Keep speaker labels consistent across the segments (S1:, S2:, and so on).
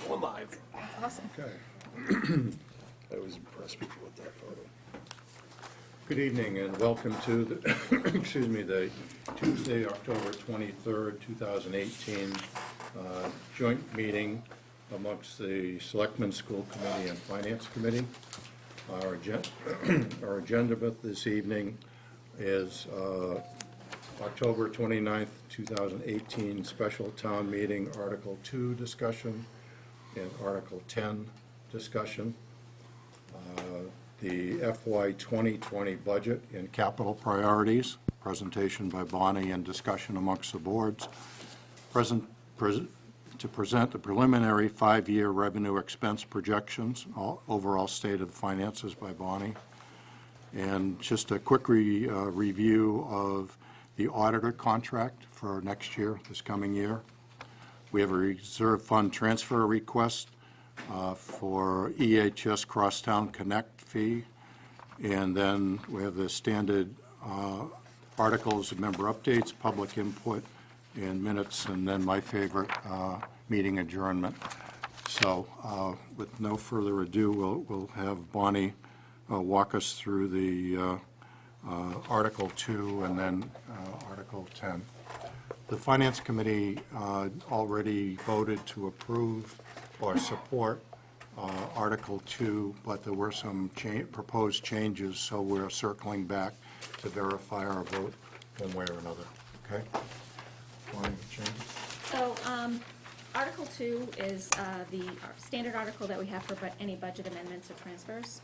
S1: We're live.
S2: Awesome.
S3: Okay. I was impressed with that photo. Good evening and welcome to the, excuse me, the Tuesday, October 23rd, 2018 joint meeting amongst the Selectmen, School Committee, and Finance Committee. Our agenda for this evening is October 29th, 2018 special town meeting, Article 2 discussion, and Article 10 discussion, the FY 2020 budget and capital priorities, presentation by Bonnie and discussion amongst the boards, to present the preliminary 5-year revenue expense projections, overall state of the finances by Bonnie, and just a quick review of the auditor contract for next year, this coming year. We have a reserve fund transfer request for EHS Crosstown Connect fee. And then we have the standard articles of member updates, public input, and minutes, and then my favorite, meeting adjournment. So with no further ado, we'll have Bonnie walk us through the Article 2 and then Article 10. The Finance Committee already voted to approve or support Article 2, but there were some proposed changes, so we're circling back to verify our vote one way or another. Okay? Bonnie, changes?
S2: So, Article 2 is the standard article that we have for any budget amendments or transfers.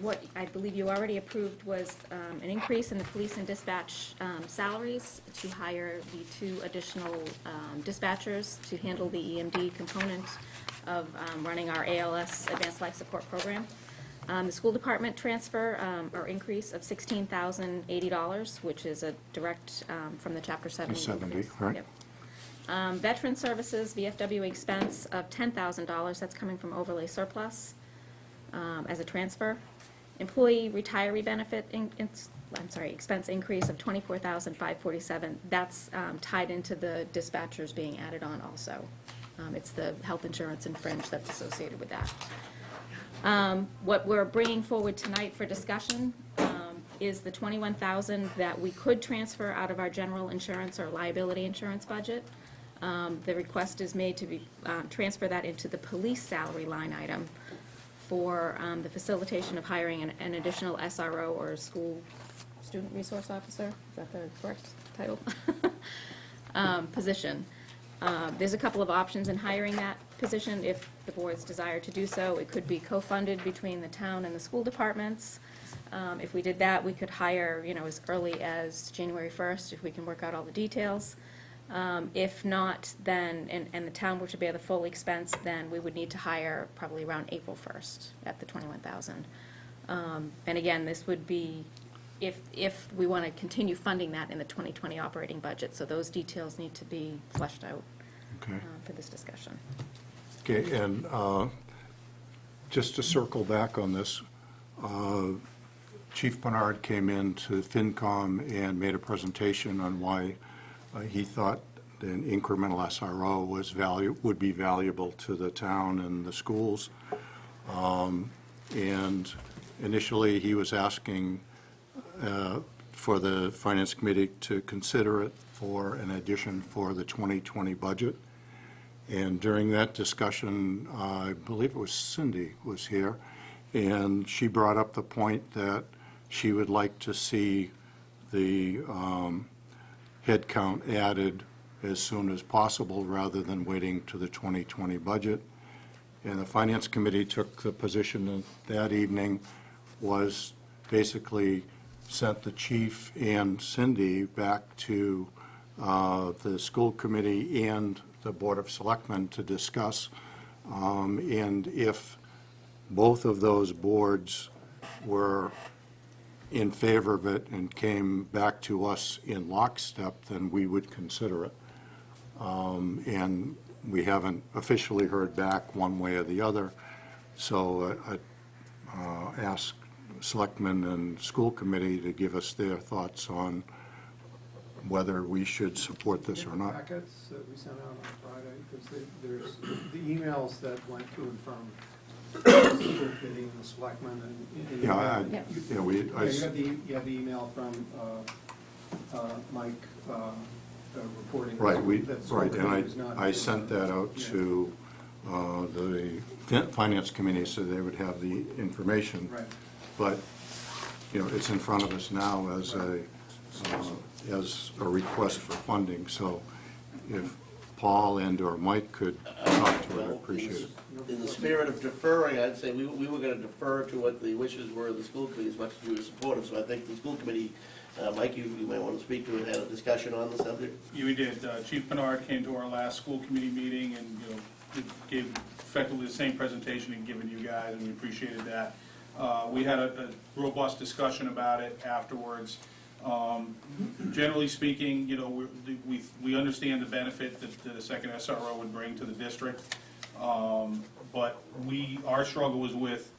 S2: What I believe you already approved was an increase in the police and dispatch salaries to hire the 2 additional dispatchers to handle the EMD component of running our ALS Advanced Life Support Program. The school department transfer or increase of $16,080, which is a direct from the Chapter 70.
S3: 70, right.
S2: Yep. Veteran services, VFW expense of $10,000, that's coming from overlay surplus as a transfer. Employee retiree benefit, expense increase of $24,547. That's tied into the dispatchers being added on also. It's the health insurance and fringe that's associated with that. What we're bringing forward tonight for discussion is the $21,000 that we could transfer out of our general insurance or liability insurance budget. The request is made to be transfer that into the police salary line item for the facilitation of hiring an additional SRO or school student resource officer. Is that the correct title? Position. There's a couple of options in hiring that position if the board's desire to do so. It could be co-funded between the town and the school departments. If we did that, we could hire, as early as January 1st if we can work out all the details. If not, then, and the town were to bear the full expense, then we would need to hire probably around April 1st at the $21,000. And again, this would be if we want to continue funding that in the 2020 operating budget. So those details need to be fleshed out for this discussion.
S3: Okay, and just to circle back on this, Chief Bernard came into Fincom and made a presentation on why he thought an incremental SRO would be valuable to the town and the schools. And initially, he was asking for the Finance Committee to consider it for an addition for the 2020 budget. And during that discussion, I believe it was Cindy was here, and she brought up the point that she would like to see the headcount added as soon as possible rather than waiting to the 2020 budget. And the Finance Committee took the position that evening was basically sent the chief and Cindy back to the school committee and the Board of Selectmen to discuss. And if both of those boards were in favor of it and came back to us in lockstep, then we would consider it. And we haven't officially heard back one way or the other. So I asked Selectmen and School Committee to give us their thoughts on whether we should support this or not.
S1: Packets that we sent out on Friday, because there's the emails that went to and from the school committee and the selectmen and.
S3: Yeah,
S1: You have the email from Mike reporting.
S3: Right,
S1: that school
S3: right,
S1: committee
S3: and
S1: is not
S3: I sent that out
S1: Yeah.
S3: to the finance committee so they would have the information.
S1: Right.
S3: But, it's in front of us now as a request for funding, so if Paul and/or Mike could talk to it, I'd appreciate it.
S4: In the spirit of deferring, I'd say we were gonna defer to what the wishes were of the school committee as much as we were supportive, so I think the school committee, Mike, you might wanna speak to it, had a discussion on the subject.
S5: Yeah, we did. Chief Bernard came to our last school committee meeting and, gave effectively the same presentation he'd given you guys, and we appreciated that. We had a robust discussion about it afterwards. Generally speaking, we understand the benefit that a second SRO would bring to the district. But our struggle is with,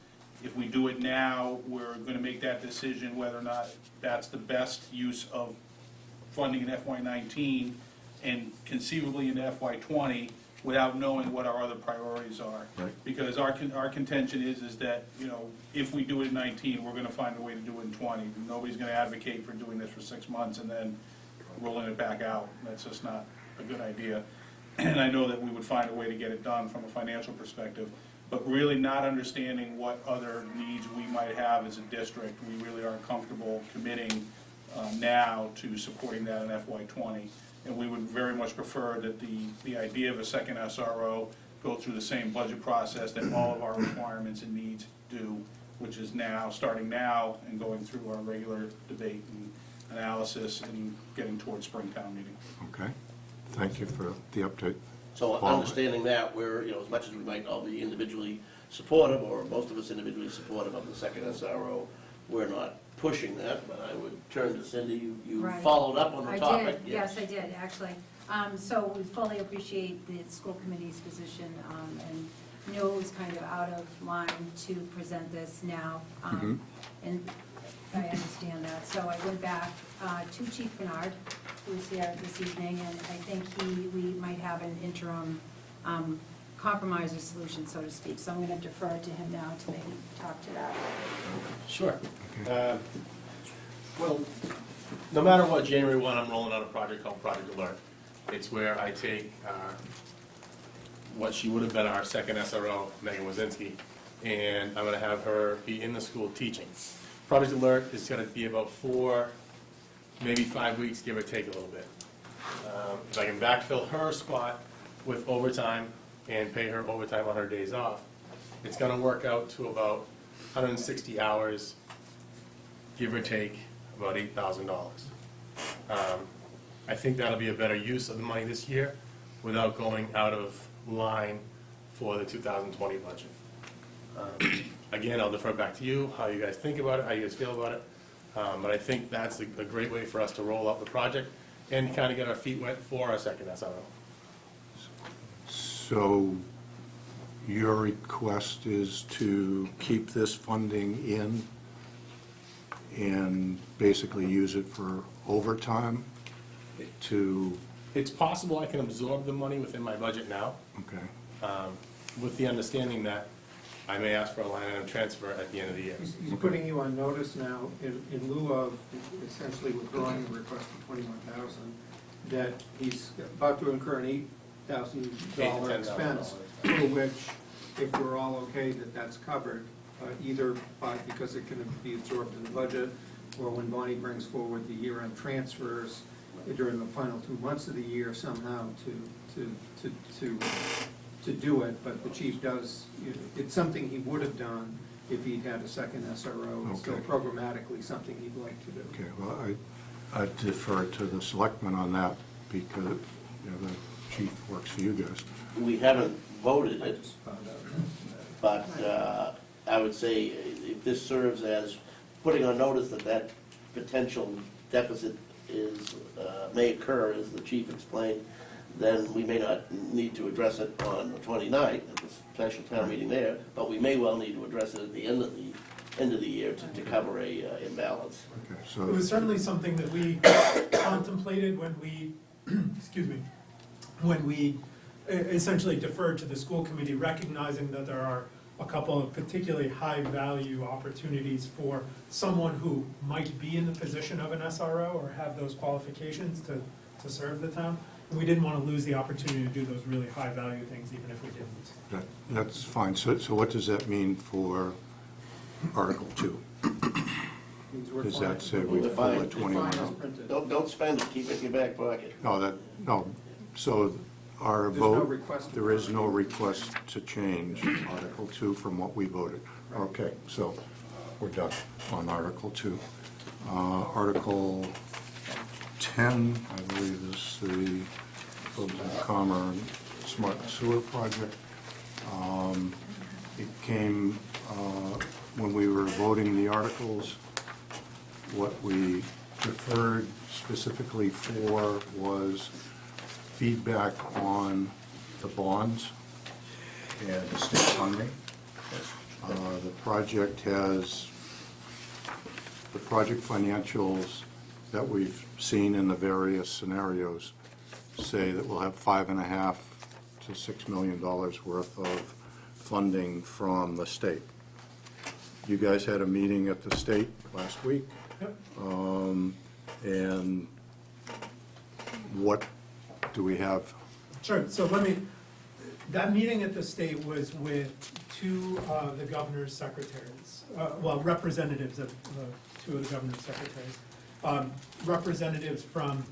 S5: if we do it now, we're gonna make that decision whether or not that's the best use of funding in FY19 and conceivably in FY20 without knowing what our other priorities are.
S3: Right.
S5: Because our contention is that, if we do it in 19, we're gonna find a way to do it in 20. Nobody's gonna advocate for doing this for 6 months and then rolling it back out. That's just not a good idea. And I know that we would find a way to get it done from a financial perspective, but really not understanding what other needs we might have as a district, we really aren't comfortable committing now to supporting that in FY20. And we would very much prefer that the idea of a second SRO go through the same budget process that all of our requirements and needs do, which is starting now and going through our regular debate and analysis and getting towards Springtown meeting.
S3: Okay, thank you for the update.
S4: So
S3: Paul?
S4: understanding that, we're, as much as we might all be individually supportive, or most of us individually supportive of the second SRO, we're not pushing that, but I would turn to Cindy. You
S6: Right.
S4: followed up on the
S6: I
S4: topic.
S6: did, yes, I did, actually. So we fully appreciate the school committee's position, and knew it was kind of out of line to present this now. And I understand that. So I went back to Chief Bernard, who's here this evening, and I think we might have an interim compromise or solution, so to speak. So I'm going to defer to him now to maybe talk to that.
S7: Sure. Well, no matter what, January 1, I'm rolling out a project called Project Alert. It's where I take what she would have been our second SRO, Megan Wazinski, and I'm going to have her be in the school teaching. Project Alert is going to be about 4, maybe 5 weeks, give or take a little bit. If I can backfill her spot with overtime and pay her overtime on her days off, it's going to work out to about 160 hours, give or take about $8,000. I think that'll be a better use of the money this year without going out of line for the 2020 budget. Again, I'll defer back to you, how you guys think about it, how you guys feel about it. But I think that's a great way for us to roll out the project and kind of get our feet wet for our second SRO.
S3: So your request is to keep this funding in and basically use it for overtime to,
S7: It's possible I can absorb the money within my budget now,
S3: okay,
S7: with the understanding that I may ask for a line item transfer at the end of the year.
S1: He's putting you on notice now in lieu of essentially withdrawing the request for $21,000, that he's about to incur an $8,000
S7: $10,000
S1: expense, for which, if we're all okay that that's covered, either because it can be absorbed in the budget, or when Bonnie brings forward the year-end transfers during the final 2 months of the year somehow to do it, but the chief does, it's something he would have done if he'd had a second SRO. It's still
S3: Okay.
S1: programmatically something he'd like to do.
S3: okay, well, I defer to the selectmen on that because, the chief works for you guys.
S4: We haven't voted
S1: I
S4: it,
S1: just found out.
S4: but I would say if this serves as putting on notice that potential deficit may occur, as the chief explained, then we may not need to address it on the 29th, at the special town meeting there, but we may well need to address it at the end of the year to cover a imbalance.
S3: Okay,
S8: It
S3: so,
S8: was certainly something that we contemplated when we, excuse me, when we essentially deferred to the school committee, recognizing that there are a couple of particularly high-value opportunities for someone who might be in the position of an SRO or have those qualifications to serve the town. And we didn't want to lose the opportunity to do those really high-value things, even if we didn't.
S3: That's fine. So what does that mean for Article 2?
S1: Means we're
S3: Does
S1: fine.
S3: that say we pull
S4: Define-
S3: the 21
S1: Define as
S3: out?
S1: printed.
S4: Don't spend it, keep it in your back pocket.
S3: No, so our
S1: There's no
S3: vote,
S1: request.
S3: there is no request to change Article 2 from what we voted. Okay, so we're done on Article 2. Article 10, I believe, is the Fincom and Smart Sewer Project. It came, when we were voting the articles, what we deferred specifically for was feedback on the bonds and the state funding. The project financials that we've seen in the various scenarios say that we'll have $5.5 to $6 million worth of funding from the state. You guys had a meeting at the state last week.
S8: Yep.
S3: And what do we have?
S8: Sure, so that meeting at the state was with two of the governor's secretaries, well, representatives of two of the governor's secretaries. Representatives from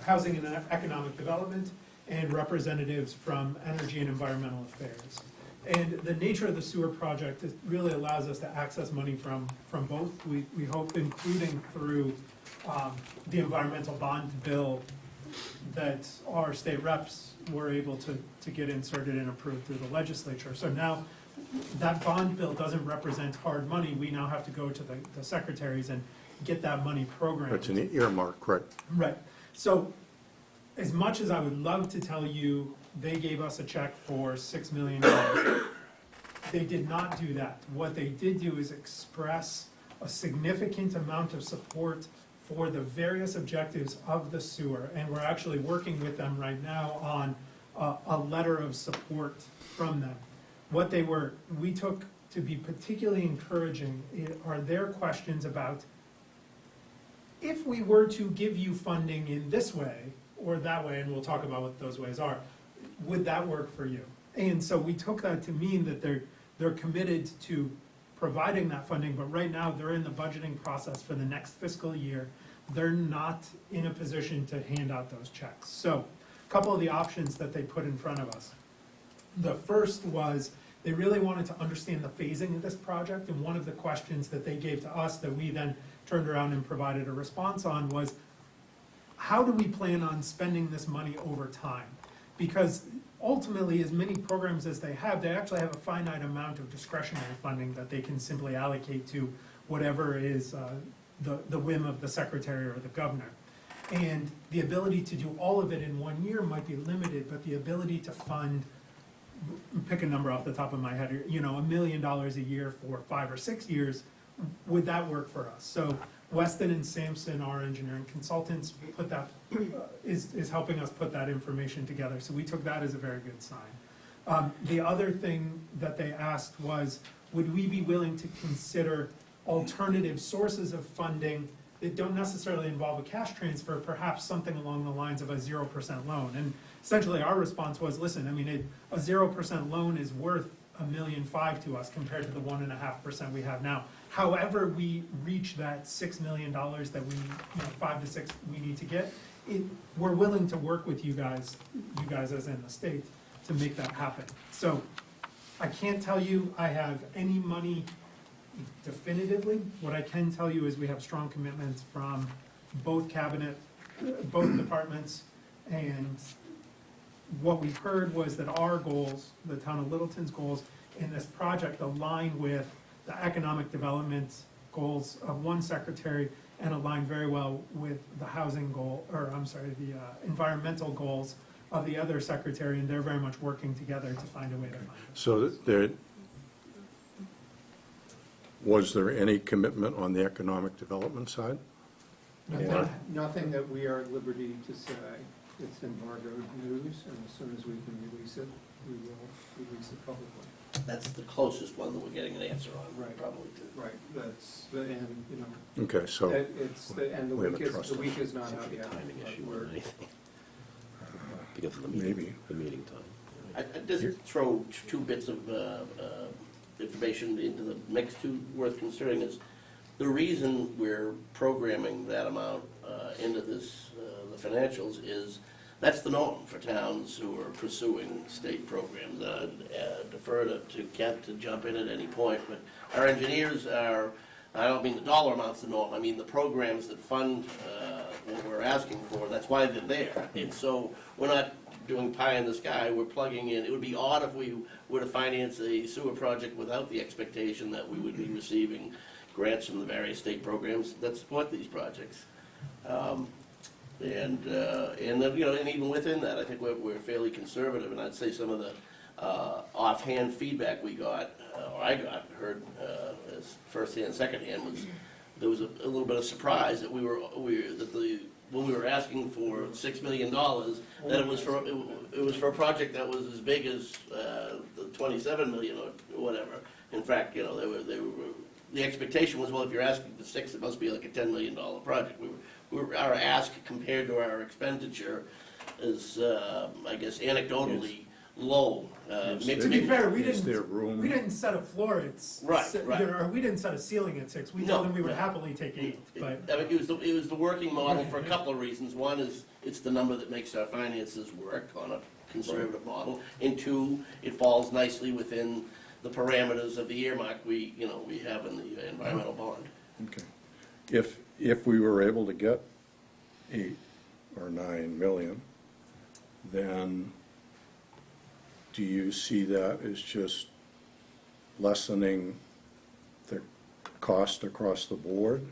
S8: Housing and Economic Development and representatives from Energy and Environmental Affairs. And the nature of the sewer project, it really allows us to access money from both. We hope, including through the environmental bond bill that our state reps were able to get inserted and approved through the legislature. So now, that bond bill doesn't represent hard money. We now have to go to the secretaries and get that money programmed.
S3: It's an earmark, correct?
S8: Right. So as much as I would love to tell you they gave us a check for $6 million, they did not do that. What they did do is express a significant amount of support for the various objectives of the sewer, and we're actually working with them right now on a letter of support from them. What we took to be particularly encouraging are their questions about, if we were to give you funding in this way or that way, and we'll talk about what those ways are, would that work for you? And so we took that to mean that they're committed to providing that funding, but right now they're in the budgeting process for the next fiscal year. They're not in a position to hand out those checks. So a couple of the options that they put in front of us. The first was they really wanted to understand the phasing of this project, and one of the questions that they gave to us that we then turned around and provided a response on was, how do we plan on spending this money over time? Because ultimately, as many programs as they actually have a finite amount of discretionary funding that they can simply allocate to whatever is the whim of the secretary or the governor. And the ability to do all of it in 1 year might be limited, but the ability to fund, pick a number off the top of my head, $1 million a year for 5 or 6 years, would that work for us? So Weston and Sampson, our engineering consultants, put that, is helping us put that information together. So we took that as a very good sign. The other thing that they asked was, would we be willing to consider alternative sources of funding that don't necessarily involve a cash transfer, perhaps something along the lines of a 0% loan? And essentially our response was, listen, I mean, a 0% loan is worth $1.5 million to us compared to the 1.5% we have now. However we reach that $6 million that we, 5 to 6 we need to get, we're willing to work with you guys as in the state, to make that happen. So I can't tell you I have any money definitively. What I can tell you is we have strong commitments from both both departments, and what we heard was that our goals, the town of Littleton's goals in this project, align with the economic development goals of one secretary and align very well with the housing goal, the environmental goals of the other secretary, and they're very much working together to find a way to find it.
S3: So was there any commitment on the economic development side?
S1: Nothing that we are at liberty to say. It's embargoed news, and as soon as we can release it, we will release it publicly.
S4: That's the closest one that we're getting an answer on,
S1: Right.
S4: probably, to.
S1: Right, and, you know,
S3: Okay, so,
S1: it's, and
S3: We have a trust
S1: the week is not out yet.
S9: Timing
S1: but
S9: issue
S1: we're-
S9: or anything. Because of the
S3: Maybe.
S9: meeting time.
S4: I just throw two bits of information into the mix too, worth considering is, the reason we're programming that amount into this, the financials, is that's the norm for towns who are pursuing state programs. Defer to Kent to jump in at any point, but our engineers are, I don't mean the dollar amount's the norm, I mean the programs that fund what we're asking for, that's why they're there. And so, we're not doing pie in the sky, we're plugging in, it would be odd if we were to finance a sewer project without the expectation that we would be receiving grants from the various state programs that support these projects. And then, you know, and even within that, I think we're fairly conservative, and I'd say some of the offhand feedback we got, or I heard as firsthand, secondhand, was there was a little bit of surprise that when we were asking for $6 million, that it was for a project that was as big as the 27 million or whatever. In fact, you know, the expectation was, well, if you're asking for 6, it must be like a $10 million project. Our ask compared to our expenditure is, I guess, anecdotally low.
S8: To be fair, we
S3: Is there room?
S8: didn't set a floor at,
S4: Right, right.
S8: or we didn't set a ceiling at 6. We
S4: No,
S8: told them we would
S4: no.
S8: happily take 8, but.
S4: I mean, it was the working model for a couple of reasons. One is, it's the number that makes our finances work on a conservative model. And two, it falls nicely within the parameters of the earmark we have in the environmental bond.
S3: Okay. If we were able to get 8 or 9 million, then do you see that as just lessening the cost across the board?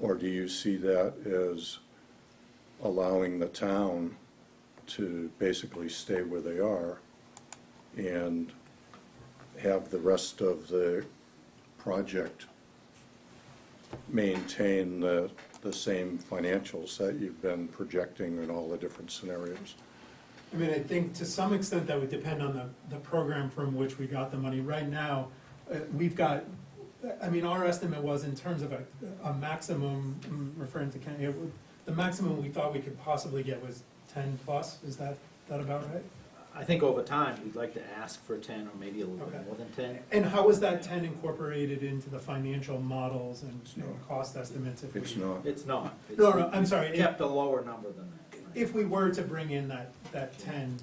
S3: Or do you see that as allowing the town to basically stay where they are and have the rest of the project maintain the same financials that you've been projecting in all the different scenarios?
S8: I mean, I think to some extent that would depend on the program from which we got the money. Right now, we've got, I mean, our estimate was in terms of a maximum, I'm referring to Kenny, the maximum we thought we could possibly get was 10 plus, is that about right?
S10: I think over time, we'd like to ask for 10 or maybe a little
S8: Okay.
S10: bit more than 10.
S8: And how was that 10 incorporated into the financial models and cost estimates? If
S3: It's
S8: we,
S3: not.
S10: It's not. It's-
S8: No, I'm sorry.
S10: we Kept a lower number than that.
S8: If we were to bring in that 10,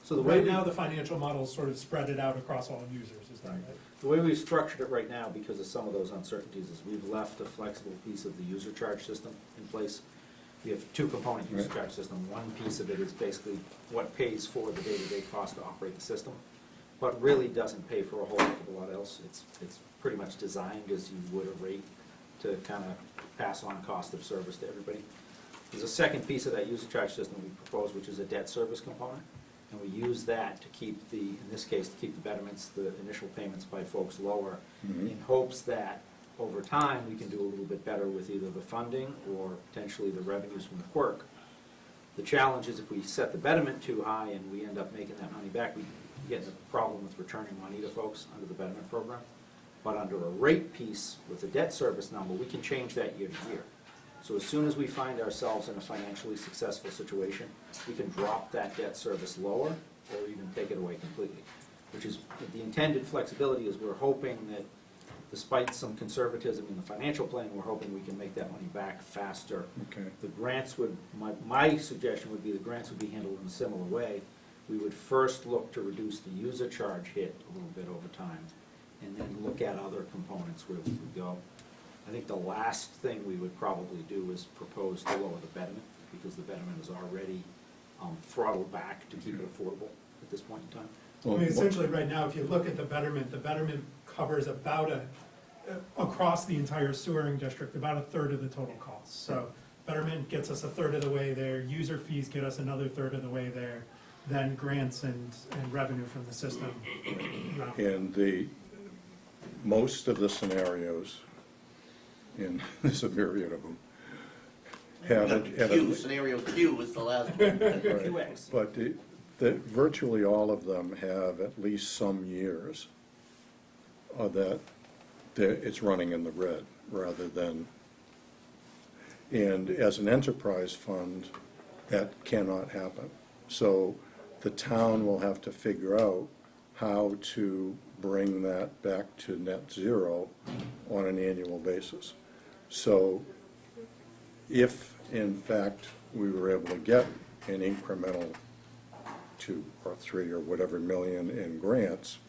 S10: So the way
S8: right
S10: we,
S8: now, the financial models sort of spread it out across all users, is that right?
S10: the way we've structured it right now, because of some of those uncertainties, is we've left a flexible piece of the user charge system in place. We have 2 component user
S3: Right.
S10: charge system. One piece of it is basically what pays for the day-to-day cost to operate the system, but really doesn't pay for a whole heck of a lot else. It's pretty much designed as you would a rate to kind of pass on cost of service to everybody. There's a second piece of that user charge system we propose, which is a debt service component, and we use that to keep in this case, to keep the betterments, the initial payments by folks lower, in hopes that over time, we can do a little bit better with either the funding or potentially the revenues from the quirk. The challenge is if we set the betterment too high and we end up making that money back, we get a problem with returning money to folks under the betterment program. But under a rate piece with a debt service number, we can change that year to year. So as soon as we find ourselves in a financially successful situation, we can drop that debt service lower or even take it away completely. Which is, the intended flexibility is we're hoping that despite some conservatism in the financial plan, we're hoping we can make that money back faster.
S3: Okay.
S10: The grants would, my suggestion would be the grants would be handled in a similar way. We would first look to reduce the user charge hit a little bit over time, and then look at other components where we would go. I think the last thing we would probably do is propose to lower the betterment, because the betterment is already throttled back to keep it affordable at this point in time.
S8: I mean, essentially, right now, if you look at the betterment covers about across the entire sewering district, about a third of the total cost. So betterment gets us a third of the way there, user fees get us another third of the way there, then grants and revenue from the system.
S3: And most of the scenarios, and there's a myriad of them, have
S4: Got
S3: it.
S4: Q, scenario Q is the last one.
S10: QX.
S3: But virtually all of them have at least some years that it's running in the red rather than, and as an enterprise fund, that cannot happen. So the town will have to figure out how to bring that back to net zero on an annual basis. So if, in fact, we were able to get an incremental 2 or 3 or whatever million in grants,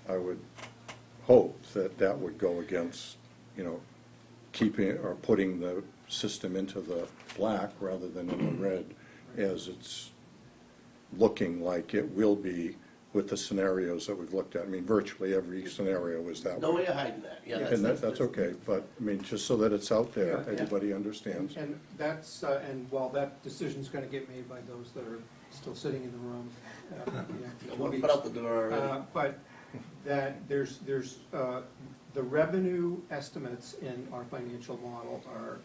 S3: I would hope that that would go against, keeping or putting the system into the black rather than in the red, as it's looking like it will be with the scenarios that we've looked at. I mean, virtually every scenario is that
S4: No
S3: way.
S4: way of hiding that, yeah.
S3: And that's okay, but, I mean, just so that it's out there,
S1: Yeah.
S3: everybody understands.
S1: And that's, and while that decision's gonna get made by those that are still sitting in the room,
S4: One foot out the door already.
S1: but that there's, the revenue estimates in our financial model are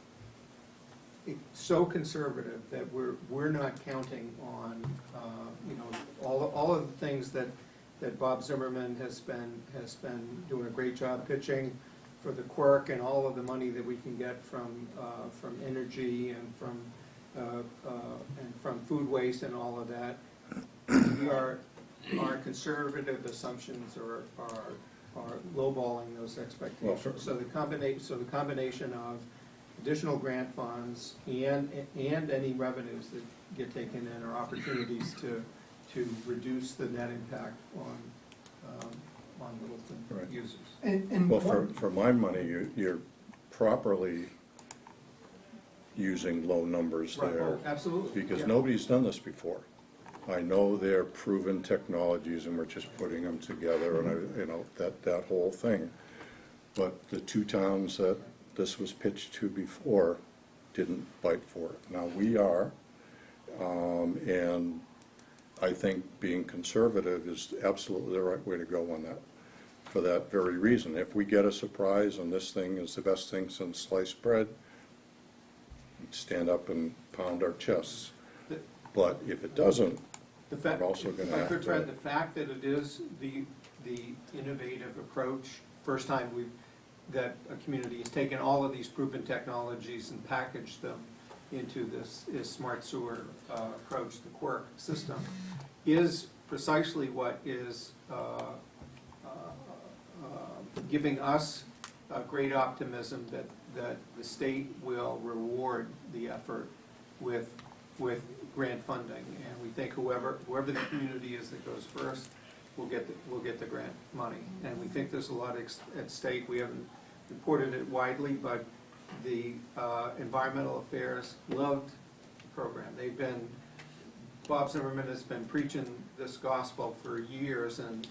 S1: so conservative that we're not counting on, all of the things that Bob Zimmerman has been doing a great job pitching for the quirk, and all of the money that we can get from energy and from food waste and all of that. Our conservative assumptions are lowballing those expectations. So the combination of additional grant funds and any revenues that get taken in are opportunities to reduce the net impact on Littleton
S3: Right.
S1: users.
S8: And
S3: Well,
S8: one-
S3: for my money, you're properly using low numbers
S1: Right,
S3: there.
S1: oh, absolutely.
S3: Because
S1: Yeah.
S3: nobody's done this before. I know they're proven technologies and we're just putting them together and, that whole thing. But the 2 towns that this was pitched to before didn't bite for it. Now, we are, and I think being conservative is absolutely the right way to go on that, for that very reason. If we get a surprise and this thing is the best thing since sliced bread, we'd stand up and pound our chests. But if it doesn't,
S1: The fact,
S3: We're also gonna
S1: if I
S3: have
S1: could,
S3: to-
S1: Fred, the fact that it is the innovative approach, first time that a community has taken all of these proven technologies and packaged them into this smart sewer approach, the quirk system, is precisely what is giving us great optimism that the state will reward the effort with grant funding. And we think whoever the community is that goes first will get the grant money. And we think there's a lot at stake. We haven't reported it widely, but the environmental affairs loved the program. Bob Zimmerman has been preaching this gospel for years, and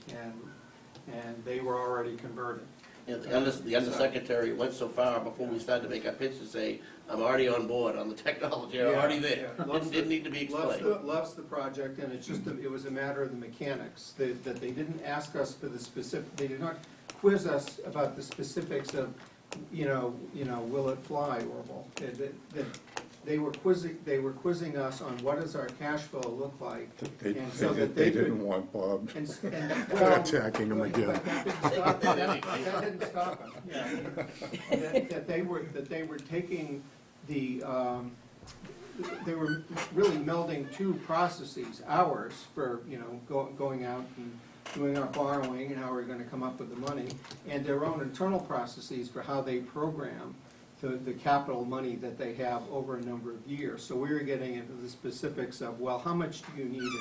S1: they were already converted.
S4: Yeah, the undersecretary went so far before we started to make our pitch to say, I'm already on board on the technology, I'm already there.
S1: Yeah.
S4: Didn't need to be explained.
S1: Loves the project, and it's just, it was a matter of the mechanics, that they didn't ask us for the specific, they did not quiz us about the specifics of, will it fly, Orville? They were quizzing us on what does our cash flow look like. And so that
S3: they
S1: could-
S3: didn't want Bob
S1: well,
S3: attacking him again.
S1: That didn't stop them, yeah. That they were taking they were really melding 2 processes, ours for, going out and doing our borrowing and how we're gonna come up with the money, and their own internal processes for how they program the capital money that they have over a number of years. So we were getting into the specifics of, well, how much do you need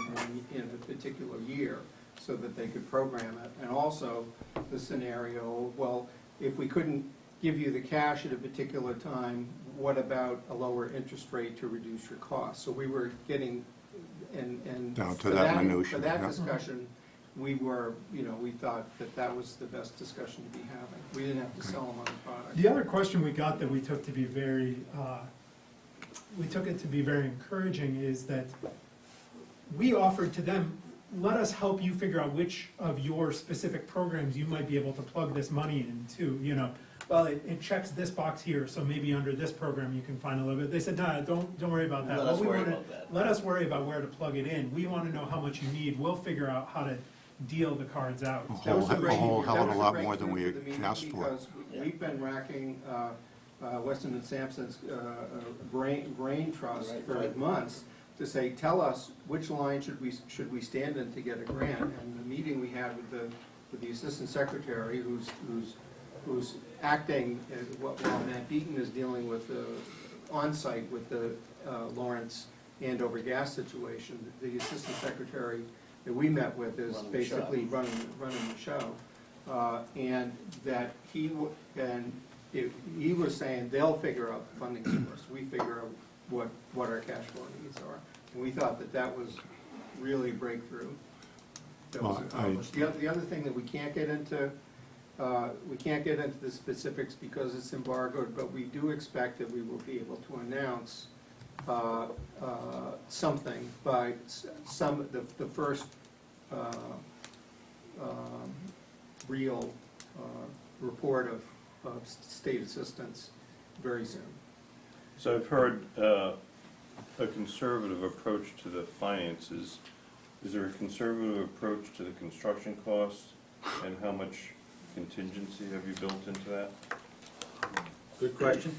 S1: in a particular year so that they could program it? And also the scenario, well, if we couldn't give you the cash at a particular time, what about a lower interest rate to reduce your costs? So we were getting, and
S3: Down to
S1: for
S3: that
S1: that,
S3: minutia,
S1: for that
S3: yeah.
S1: discussion, we were, we thought that was the best discussion to be having. We didn't have to sell them on the product.
S8: The other question we got that we took to be very encouraging is that we offered to them, let us help you figure out which of your specific programs you might be able to plug this money into, well, it checks this box here, so maybe under this program you can find a little bit. They said, no, don't worry about that.
S4: Let
S8: What
S4: us
S8: we
S4: worry
S8: wanna-
S4: about that.
S8: Let us worry about where to plug it in. We wanna know how much you need. We'll figure out how to deal the cards out.
S1: That was a great-
S3: whole hell of a
S1: that was
S3: lot
S1: great
S3: more than
S1: thing
S3: we
S1: for the meeting
S3: asked for.
S1: Because we've been racking Weston and Sampson's brain trust
S4: Right,
S1: for
S4: right.
S1: months to say, tell us which line should we stand in to get a grant. And the meeting we had with the assistant secretary, who's acting while Matt Beaton is dealing with the on-site with the Lawrence Andover gas situation, the assistant secretary that we met with is
S4: Running the show.
S1: basically running the show. And that he was saying they'll figure out the funding source, we figure out what our cash flow needs are. And we thought that was really a breakthrough. That was
S3: Well,
S1: accomplished. The other thing that we can't get into the specifics because it's embargoed, but we do expect that we will be able to announce something by the first real report of state assistance very soon.
S11: So I've heard a conservative approach to the finances. Is there a conservative approach to the construction costs, and how much contingency have you built into that?
S10: Good question.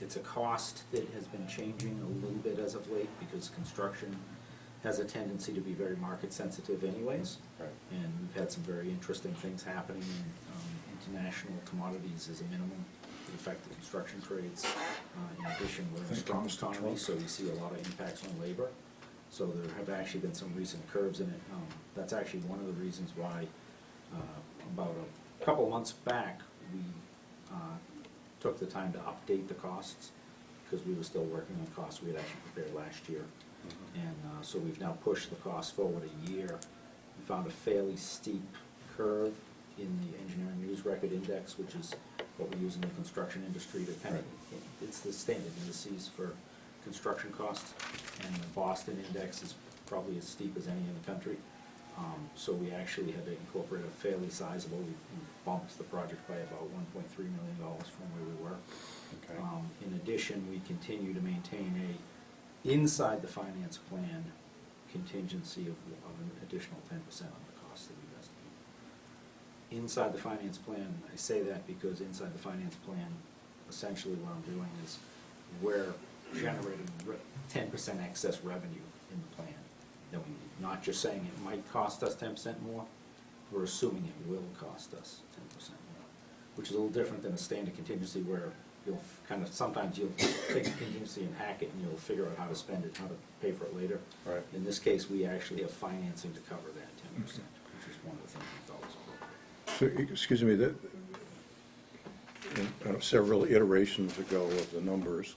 S10: It's a cost that has been changing a little bit as of late because construction has a tendency to be very market sensitive anyways.
S11: Right.
S10: And we've had some very interesting things happening. International commodities as a minimum that affect the construction trades. In addition, we're in a strong economy, so we see a lot of impacts on labor. So there have actually been some recent curves in it. That's actually one of the reasons why about a couple months back, we took the time to update the costs because we were still working on costs we had actually prepared last year. And so we've now pushed the costs forward a year. We found a fairly steep curve in the Engineering News Record Index, which is what we use in the construction industry to kind of, it's the standard indices for construction costs. And the Boston index is probably as steep as any in the country. So we actually had to incorporate a fairly sizable, we bumped the project by about $1.3 million from where we were.
S11: Okay.
S10: In addition, we continue to maintain inside the finance plan contingency of an additional 10% on the cost that we've estimated. Inside the finance plan, I say that because inside the finance plan, essentially what I'm doing is we're generating 10% excess revenue in the plan that we need. Not just saying it might cost us 10% more, we're assuming it will cost us 10% more, which is a little different than a standard contingency where you'll sometimes you'll take a contingency and hack it and you'll figure out how to spend it, how to pay for it later.
S11: Right.
S10: In this case, we actually have financing to cover that 10%, which is one of the things we thought was appropriate.
S3: So, excuse me, several iterations ago of the numbers,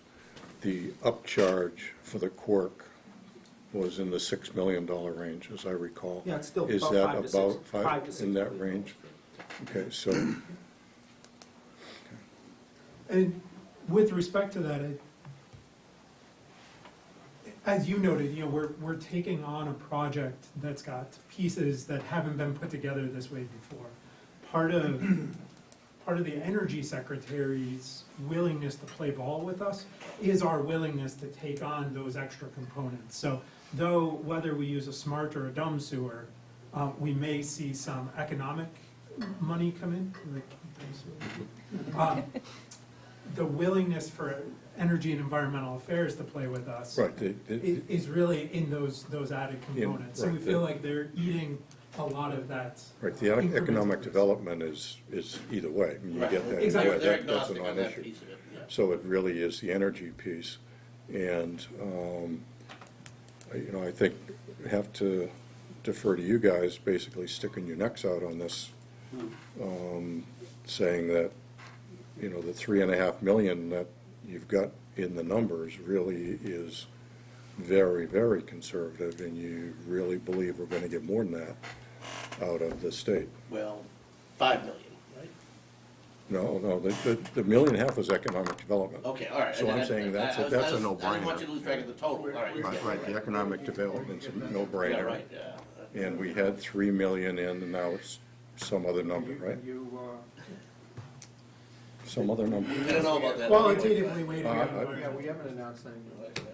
S3: the upcharge for the quirk was in the $6 million range, as I recall.
S10: Yeah, it's still
S3: Is
S10: about
S3: that
S10: 5 to 6
S3: about
S10: 5 to 6
S3: in that
S10: million
S3: range?
S10: dollars.
S3: Okay, so,
S8: And with respect to that, as you noted, we're taking on a project that's got pieces that haven't been put together this way before. Part of the energy secretary's willingness to play ball with us is our willingness to take on those extra components. So though whether we use a smart or a dumb sewer, we may see some economic money come in, like dumb sewer. The willingness for energy and environmental affairs to play with us
S3: right,
S8: is really in those added components. So we
S3: right,
S8: feel like they're eating a lot of that.
S3: right, the economic development is either way. I mean, you
S4: Right.
S3: get that,
S8: Exactly.
S3: yeah,
S4: They're
S3: that's a
S4: agnostic on that
S3: non-issue.
S4: piece of it, yeah.
S3: So it really is the energy piece. And, I think I have to defer to you guys, basically sticking your necks out on this, saying that, the $3.5 million that you've got in the numbers really is very, very conservative, and you really believe we're going to get more than that out of the state.
S4: Well, 5 million, right?
S3: No, the $1.5 million was economic development.
S4: Okay, all right.
S3: So I'm saying that's a
S4: I didn't want
S3: no-brainer.
S4: you to lose track of the total, all right.
S3: Right, the economic development's a no-brainer.
S4: Yeah, right, yeah.
S3: And we had 3 million in, and now it's some other number, right? some other number.
S4: We don't know about that.
S8: Qualitatively weighted.
S1: Yeah, we haven't announced anything.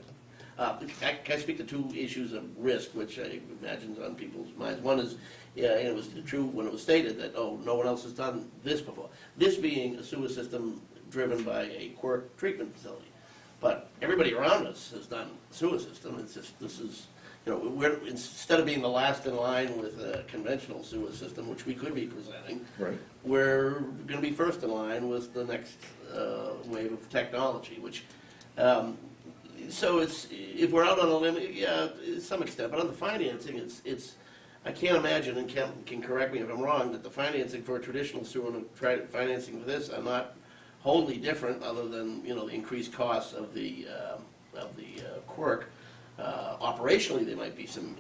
S4: Can I speak to two issues of risk, which I imagine is on people's minds? One is, yeah, and it was true when it was stated that, oh, no one else has done this before. This being a sewer system driven by a quirk treatment facility. But everybody around us has done sewer system. It's just, this is, we're, instead of being the last in line with a conventional sewer system, which we could be presenting,
S3: Right.
S4: we're gonna be first in line with the next wave of technology, which, so it's, if we're out on a limb, yeah, to some extent, but on the financing, it's, I can't imagine, and Kent can correct me if I'm wrong, that the financing for a traditional sewer and financing for this are not wholly different, other than, the increased costs of the quirk. Operationally, there might be some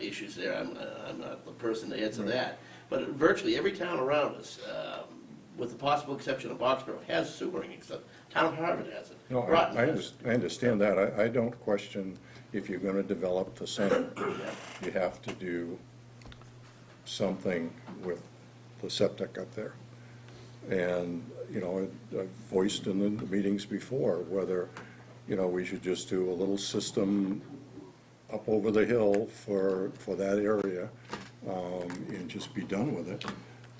S4: issues there. I'm not the person to answer that. But virtually every town around us, with the possible exception of Boxborough, has sewering, except town of Harvard has it.
S3: No,
S4: Groton
S3: I
S4: has it.
S3: understand that. I don't question if you're gonna develop the center,
S4: Yeah.
S3: you have to do something with the septic up there. And, I've voiced in the meetings before whether, we should just do a little system up over the hill for that area, and just be done with it,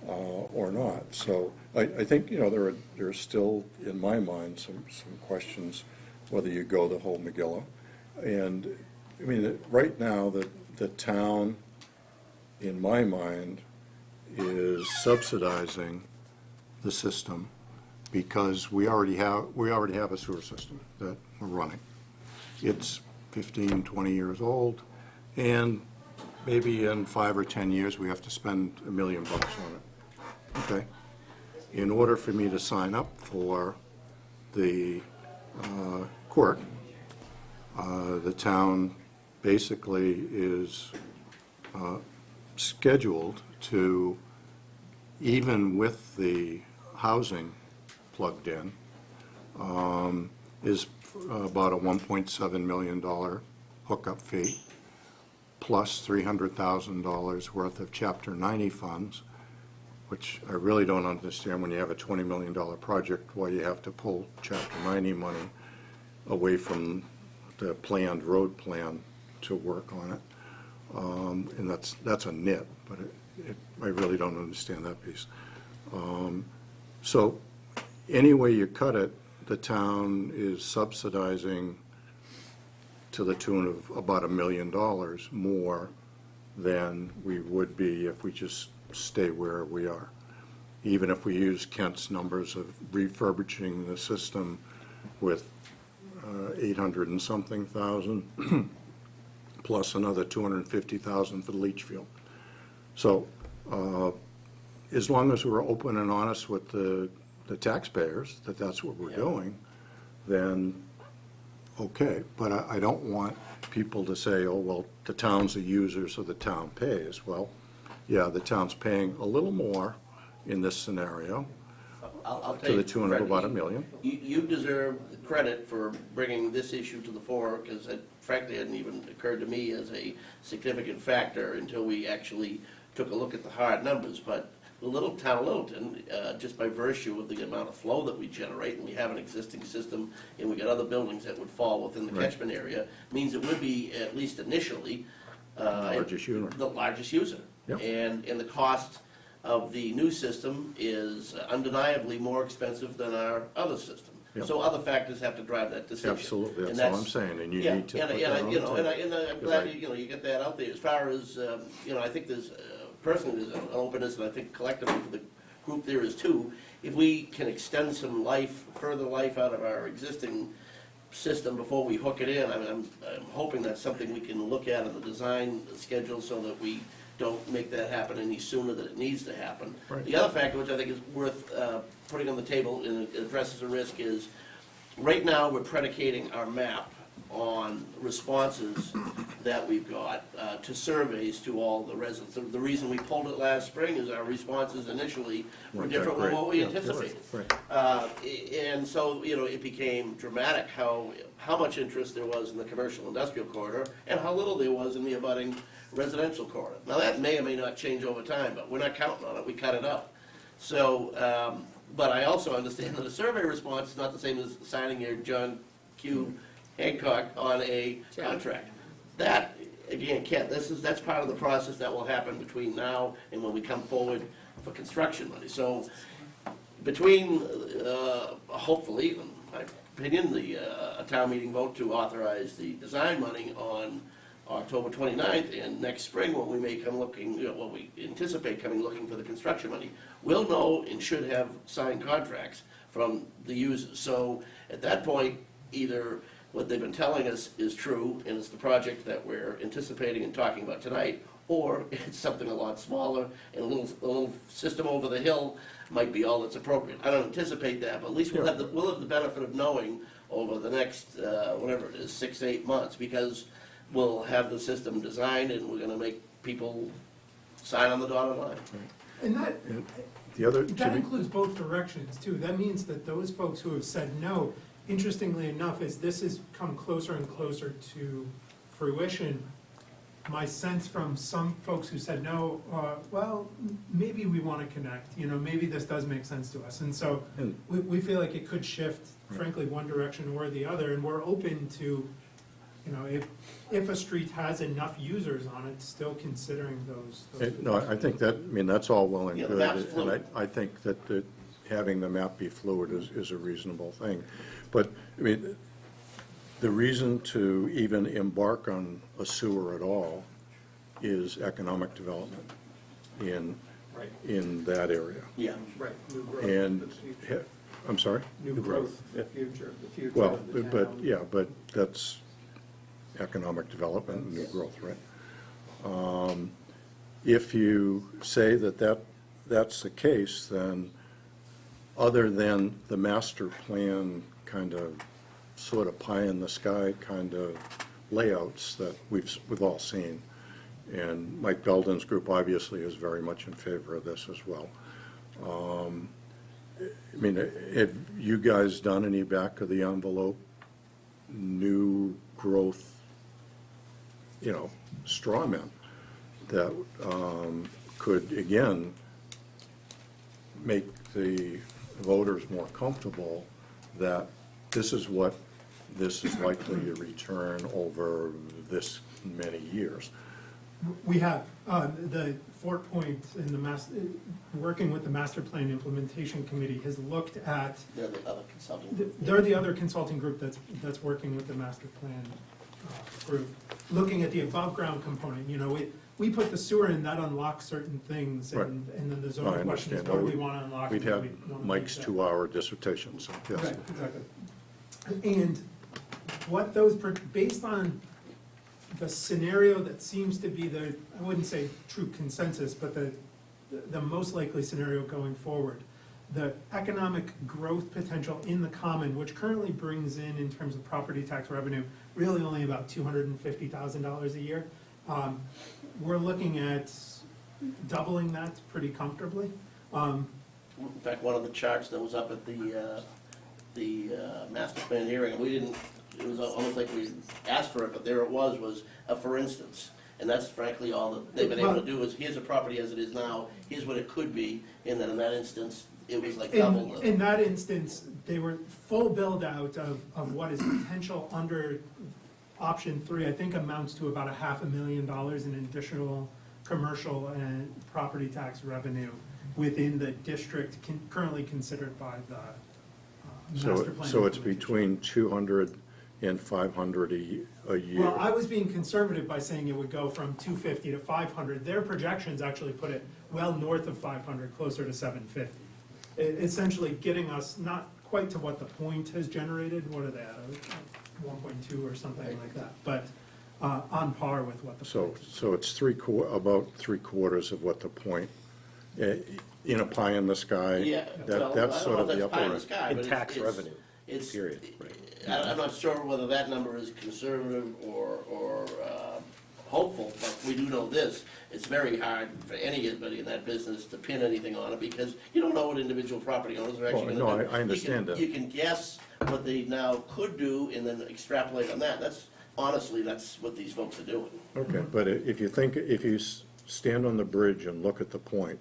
S3: or not. So I think, there are still, in my mind, some questions whether you go the whole Megillah. And, right now, the town, in my mind, is subsidizing the system because we already have a sewer system that we're running. It's 15, 20 years old, and maybe in 5 or 10 years, we have to spend $1 million on it. Okay? In order for me to sign up for the quirk, the town basically is scheduled to, even with the housing plugged in, is about a $1.7 million hookup fee, plus $300,000 worth of Chapter 90 funds, which I really don't understand when you have a $20 million project, why you have to pull Chapter 90 money away from the planned road plan to work on it. And that's a nit, but I really don't understand that piece. So any way you cut it, the town is subsidizing to the tune of about $1 million more than we would be if we just stay where we are. Even if we use Kent's numbers of refurbishing the system with 800 and something thousand, plus another 250,000 for the leach field. So as long as we're open and honest with the taxpayers, that's what we're doing, then okay. But I don't want people to say, oh, well, the town's a user, so the town pays. Well, yeah, the town's paying a little more in this scenario,
S4: I'll
S3: to the
S4: take
S3: tune of
S4: credit.
S3: about $1 million.
S4: You deserve credit for bringing this issue to the fore, because it frankly hadn't even occurred to me as a significant factor until we actually took a look at the hard numbers. But the little town of Littleton, just by virtue of the amount of flow that we generate, and we have an existing system, and we got other buildings that would fall within the
S3: Right.
S4: catchment area, means it would be, at least initially,
S3: Largest user.
S4: the largest user.
S3: Yep.
S4: And the cost of the new system is undeniably more expensive than our other system.
S3: Yep.
S4: So other factors have to drive that decision.
S3: Absolutely,
S4: And
S3: that's all I'm saying, and you
S4: yeah,
S3: need to
S4: and
S3: put
S4: I-
S3: that on the table.
S4: and I'm glad, you get that out there. As far as, I think there's, personally, there's an openness, and I think collectively for the group there is too. If we can extend some life, further life out of our existing system before we hook it in, I'm hoping that's something we can look at in the design schedule so that we don't make that happen any sooner than it needs to happen.
S3: Right.
S4: The other factor, which I think is worth putting on the table and it addresses a risk, is right now we're predicating our map on responses that we've got to surveys to all the residents. The reason we pulled it last spring is our responses initially were
S3: Weren't that
S4: different than
S3: great.
S4: what we
S3: Yeah, you're right,
S4: anticipated.
S3: right.
S4: And so, it became dramatic how much interest there was in the commercial industrial corridor and how little there was in the abutting residential corridor. Now, that may or may not change over time, but we're not counting on it, we cut it up. So, But I also understand that a survey response is not the same as signing your John Q. Hancock on a
S2: Sure.
S4: contract. That, again, Ken, that's part of the process that will happen between now and when we come forward for construction money. So between, hopefully, in my opinion, a town meeting vote to authorize the design money on October 29th, and next spring, when we may come looking, when we anticipate coming looking for the construction money, we'll know and should have signed contracts from the users. So at that point, either what they've been telling us is true, and it's the project that we're anticipating and talking about tonight, or it's something a lot smaller, and a little system over the hill might be all that's appropriate. I don't anticipate that, but at least we'll have the benefit of knowing over the next, whatever it is, 6 to 8 months, because we'll have the system designed, and we're gonna make people sign on the dotted line.
S8: And that,
S3: The other,
S8: that includes both directions too. That means that those folks who have said no, interestingly enough, as this has come closer and closer to fruition, my sense from some folks who said no, well, maybe we want to connect, maybe this does make sense to us. And so we feel like it could shift, frankly, one direction or the other, and we're open to, if a street has enough users on it, still considering those.
S3: no, I think that, that's all well and
S4: Yeah, the
S3: good.
S4: map's
S3: And
S4: fluid.
S3: I think that having the map be fluid is a reasonable thing. But, the reason to even embark on a sewer at all is economic development in that area.
S4: Yeah.
S1: Right, new growth.
S3: And,
S1: the future.
S3: I'm sorry?
S1: New growth, the future
S3: Well,
S1: of the
S3: but,
S1: town.
S3: yeah, but that's economic development and new growth, right? If you say that's the case, then other than the master plan kind of sort of pie in the sky kind of layouts that we've all seen, and Mike Belden's group obviously is very much in favor of this as well. Have you guys done any back of the envelope new growth, straw men that could, again, make the voters more comfortable that this is what this is likely to return over this many years?
S8: We have, the Fort Point and working with the Master Plan Implementation Committee has looked at,
S4: They're the other consulting group.
S8: they're the other consulting group that's working with the Master Plan group, looking at the above-ground component. We put the sewer in, that unlocks certain things,
S3: Right.
S8: and then the
S3: I
S8: zoning question is,
S3: understand.
S8: what do we want to unlock?
S3: We'd
S8: and what
S3: have
S8: do we wanna
S3: Mike's
S8: leave that?
S3: 2-hour dissertation, so, yes.
S8: Right, exactly. And what those, based on the scenario that seems to be I wouldn't say true consensus, but the most likely scenario going forward, the economic growth potential in the common, which currently brings in terms of property tax revenue, really only about $250,000 a year. We're looking at doubling that pretty comfortably.
S4: In fact, one of the charts that was up at the master plan hearing, we didn't, it was almost like we asked for it, but there it was a for instance. And that's frankly all that they've been able to do is, here's a property as it is now, here's what it could be, and then in that instance, it was like double the.
S8: In that instance, they were full build-out of what is potential under option 3, I think amounts to about $500,000 in additional commercial and property tax revenue within the district currently considered by the master plan.
S3: So it's
S8: implementation.
S3: between 200 and 500 a year?
S8: Well, I was being conservative by saying it would go from 250 to 500. Their projections actually put it well north of 500, closer to 750. Essentially getting us not quite to what the point has generated, what are they at, 1.2 or something like that, but on par with what the point.
S3: So it's about 3/4 of what the point, in a pie in the sky?
S4: Yeah, well,
S3: That's
S4: I
S3: sort
S4: don't
S3: of
S4: know
S3: the
S4: if that's pie in
S3: upper
S4: the
S3: end.
S4: sky,
S9: In
S4: but
S9: tax
S4: it's-
S9: revenue,
S4: It's,
S9: period, right.
S4: I'm not sure whether that number is conservative or hopeful, but we do know this, it's very hard for anybody in that business to pin anything on it, because you don't know what individual property owners are actually
S3: Oh,
S4: gonna
S3: no,
S4: do.
S3: I understand that.
S4: You can guess what they now could do and then extrapolate on that, honestly, that's what these folks are doing.
S3: Okay, but if you stand on the bridge and look at the point,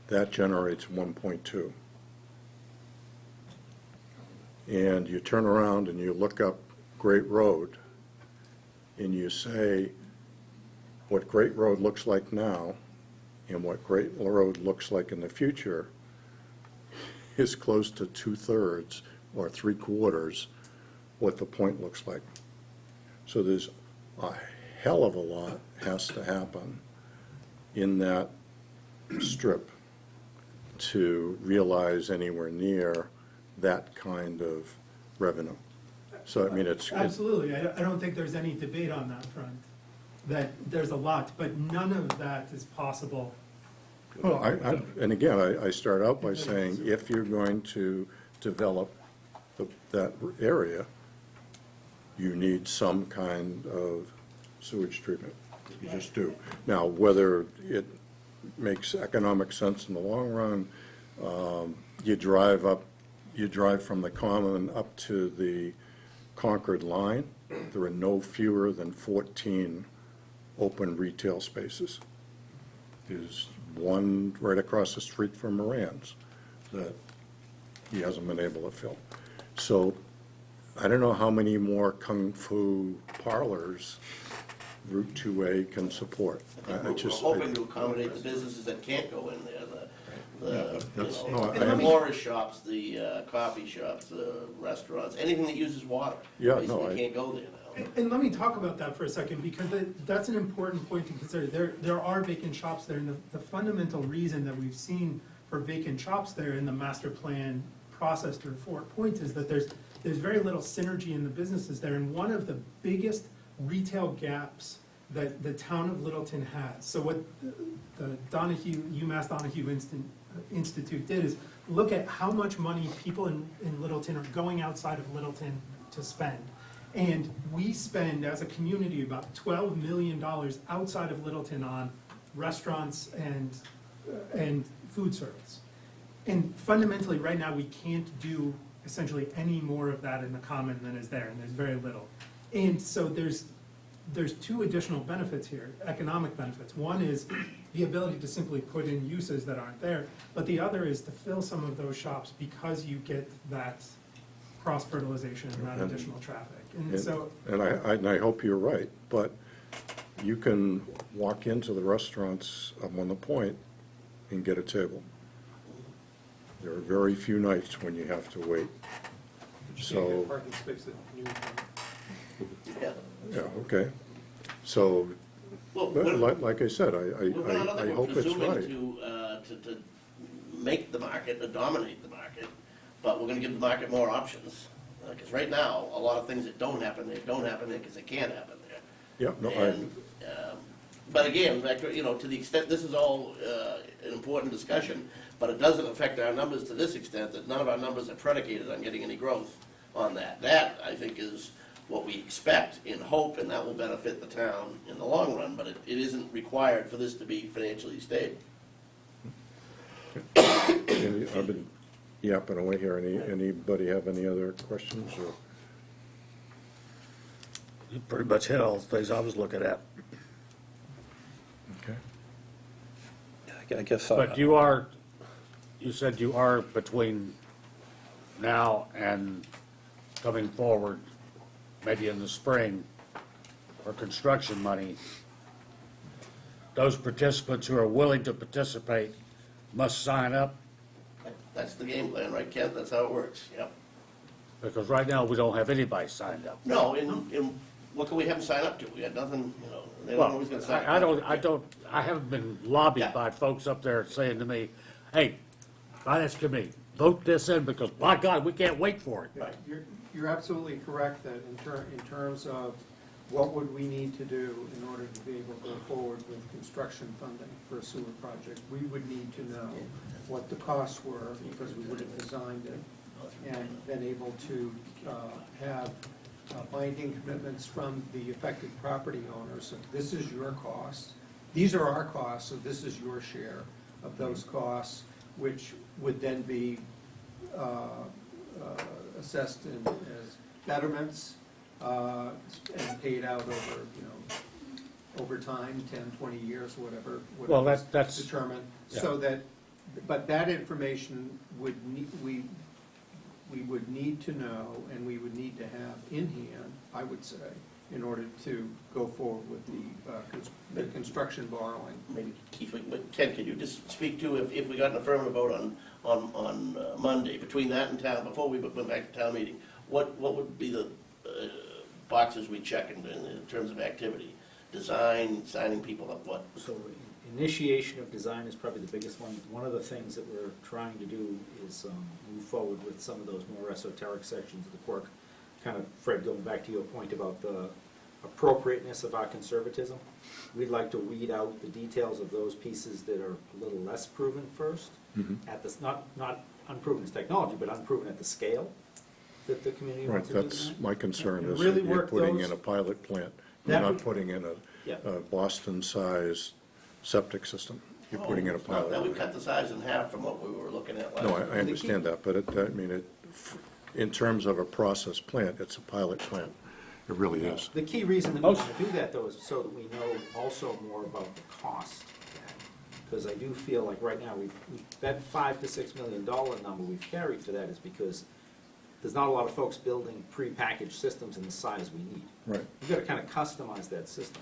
S3: that generates 1.2. and you turn around and you look up Great Road, and you say, what Great Road looks like now and what Great Road looks like in the future is close to 2/3 or 3/4 what the point looks like. So there's a hell of a lot has to happen in that strip to realize anywhere near that kind of revenue. So, I mean, it's,
S8: Absolutely, I don't think there's any debate on that front, that there's a lot, but none of that is possible.
S3: well, and again, I start out by saying, if you're going to develop that area, you need some kind of sewage treatment. You just do. Now, whether it makes economic sense in the long run, you drive from the common up to the Concord line, there are no fewer than 14 open retail spaces. There's one right across the street from Moran's that he hasn't been able to fill. So I don't know how many more kung fu parlors Route 2A can support.
S4: We're hoping to accommodate the businesses that can't go in there, the
S3: that's-
S4: you
S3: no,
S4: know,
S3: I
S4: the
S3: understand.
S4: florist shops, the coffee shops, the restaurants, anything that uses water.
S3: Yeah, no,
S4: Basically
S3: I-
S4: can't go there now.
S8: And let me talk about that for a second, because that's an important point to consider. There are vacant shops there, and the fundamental reason that we've seen for vacant shops there in the master plan process through 4 points is that there's very little synergy in the businesses there, and one of the biggest retail gaps that the town of Littleton has. So what the UMass Donahue Institute did is look at how much money people in Littleton are going outside of Littleton to spend. And we spend, as a community, about $12 million outside of Littleton on restaurants and food service. And fundamentally, right now, we can't do essentially any more of that in the common than is there, and there's very little. And so there's two additional benefits here, economic benefits. One is the ability to simply put in uses that aren't there, but the other is to fill some of those shops because you get that cross-fertilization and that additional traffic. And so,
S3: And I hope you're right, but you can walk into the restaurants on the point and get a table. There are very few nights when you have to wait.
S1: You can't get
S3: So,
S1: parking space at Newtown.
S4: Yeah.
S3: yeah, okay. So,
S4: Well,
S3: like I said,
S4: I
S3: I
S4: don't think
S3: hope
S4: we're
S3: it's
S4: presuming
S3: right.
S4: to make the market, to dominate the market, but we're gonna give the market more options. Because right now, a lot of things that don't happen there because they can't happen there.
S3: Yeah, no,
S4: And, but again, back to, to the extent, this is all an important discussion, but it doesn't affect our numbers to this extent, that none of our numbers are predicated on getting any growth on that. That, I think, is what we expect in hope, and that will benefit the town in the long run, but it isn't required for this to be financially stable.
S3: I've been yapping away here. Anybody have any other questions or?
S9: You pretty much hit all the things I was looking at.
S3: Okay.
S9: I guess.
S12: But you said you are between now and coming forward, maybe in the spring, for construction money. Those participants who are willing to participate must sign up,
S4: That's the game plan, right, Kent? That's how it works, yep.
S12: because right now we don't have anybody signed up.
S4: No, in what can we have them sign up to? We got nothing, they don't know who's gonna sign up.
S12: I haven't been lobbied
S4: Yeah.
S12: by folks up there saying to me, hey, finance committee, vote this in because, by God, we can't wait for it.
S4: Right.
S1: You're absolutely correct that in terms of what would we need to do in order to be able to go forward with construction funding for a sewer project, we would need to know what the costs were, because we would have designed it, and been able to have binding commitments from the affected property owners. So this is your cost, these are our costs, so this is your share of those costs, which would then be assessed as betterments and paid out over time, 10, 20 years, whatever
S12: Well,
S1: is
S12: that's-
S1: determined.
S12: yeah.
S1: So that, but that information we we would need to know and we would need to have in hand, I would say, in order to go forward with the construction borrowing.
S4: Maybe Keith, Ken, could you just speak to if we got an affirmative vote on Monday, between that and town, before we went back to town meeting, what would be the boxes we check in terms of activity? Design, signing people up, what?
S10: So initiation of design is probably the biggest one. One of the things that we're trying to do is move forward with some of those more esoteric sections of the quirk. Kind of, Fred, going back to your point about the appropriateness of our conservatism, we'd like to weed out the details of those pieces that are a little less proven first. At this, not unproven as technology, but unproven at the scale that the community
S3: Right,
S10: wants to do.
S3: that's
S10: that.
S3: my concern,
S10: And
S3: is
S10: really
S3: that you're
S10: work
S3: putting
S10: those-
S3: in a pilot plant.
S10: That
S3: You're not
S10: would-
S3: putting in
S10: Yeah.
S3: a Boston-sized septic system. You're putting in a pilot.
S4: That would cut the size in half from what we were looking at last.
S3: No, I understand that, but in terms of a process plant, it's a pilot plant. It really is.
S10: The key reason that we want to do that, though, is so that we know also more about the cost. Because I do feel like right now, that $5 to $6 million number we've carried for that is because there's not a lot of folks building prepackaged systems in the size we need.
S3: Right.
S10: We've got to kind of customize that system.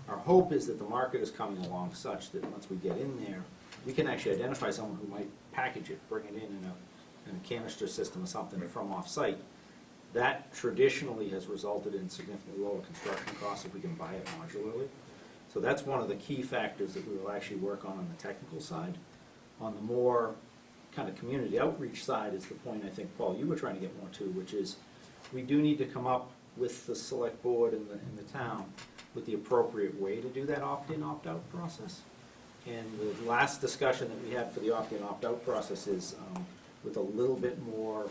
S10: Our hope is that the market is coming along such that once we get in there, we can actually identify someone who might package it, bring it in a canister system or something from off-site. That traditionally has resulted in significantly lower construction costs if we can buy it modularly. So that's one of the key factors that we will actually work on the technical side. On the more kind of community outreach side is the point I think, Paul, you were trying to get more to, which is we do need to come up with the select board and the town with the appropriate way to do that opt-in, opt-out process. And the last discussion that we had for the opt-in, opt-out process is with a little bit more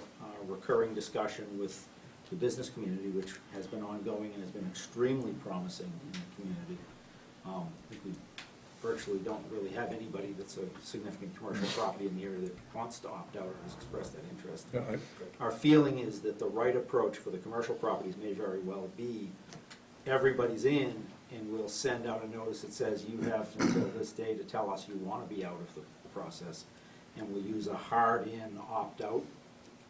S10: recurring discussion with the business community, which has been ongoing and has been extremely promising in the community. I think we virtually don't really have anybody that's a significant commercial property in the area that wants to opt out or has expressed that interest.
S3: Yeah,
S10: Our feeling is that the right approach for the commercial properties may very well be everybody's in, and we'll send out a notice that says you have until this day to tell us you want to be out of the process. And we'll use a hard-in, opt-out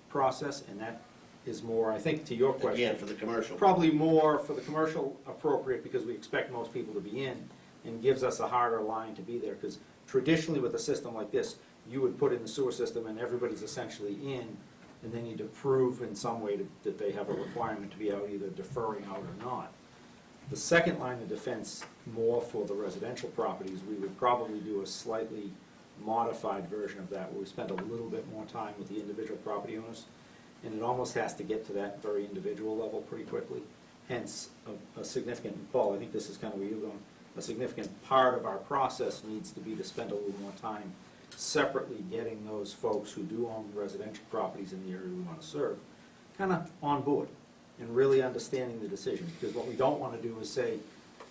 S10: process, and that is more, I think, to your question.
S4: Again, for the commercial.
S10: Probably more for the commercial appropriate, because we expect most people to be in, and gives us a harder line to be there, because traditionally with a system like this, you would put in the sewer system and everybody's essentially in, and then you'd prove in some way that they have a requirement to be out, either deferring out or not. The second line of defense, more for the residential properties, we would probably do a slightly modified version of that, where we spend a little bit more time with the individual property owners, and it almost has to get to that very individual level pretty quickly. Hence, a significant, Paul, I think this is kind of where you're going, a significant part of our process needs to be to spend a little more time separately getting those folks who do own residential properties in the area we want to serve, kind of on board and really understanding the decision. Because what we don't want to do is say,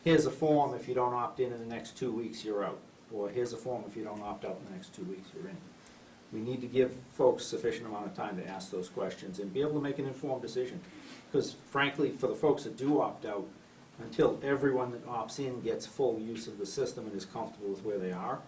S10: here's a form, if you don't opt in the next 2 weeks, you're out. Or here's a form, if you don't opt out in the next 2 weeks, you're in. We need to give folks sufficient amount of time to ask those questions and be able to make an informed decision. Because frankly, for the folks that do opt out, until everyone that opts in gets full use of the system and is comfortable with where they are,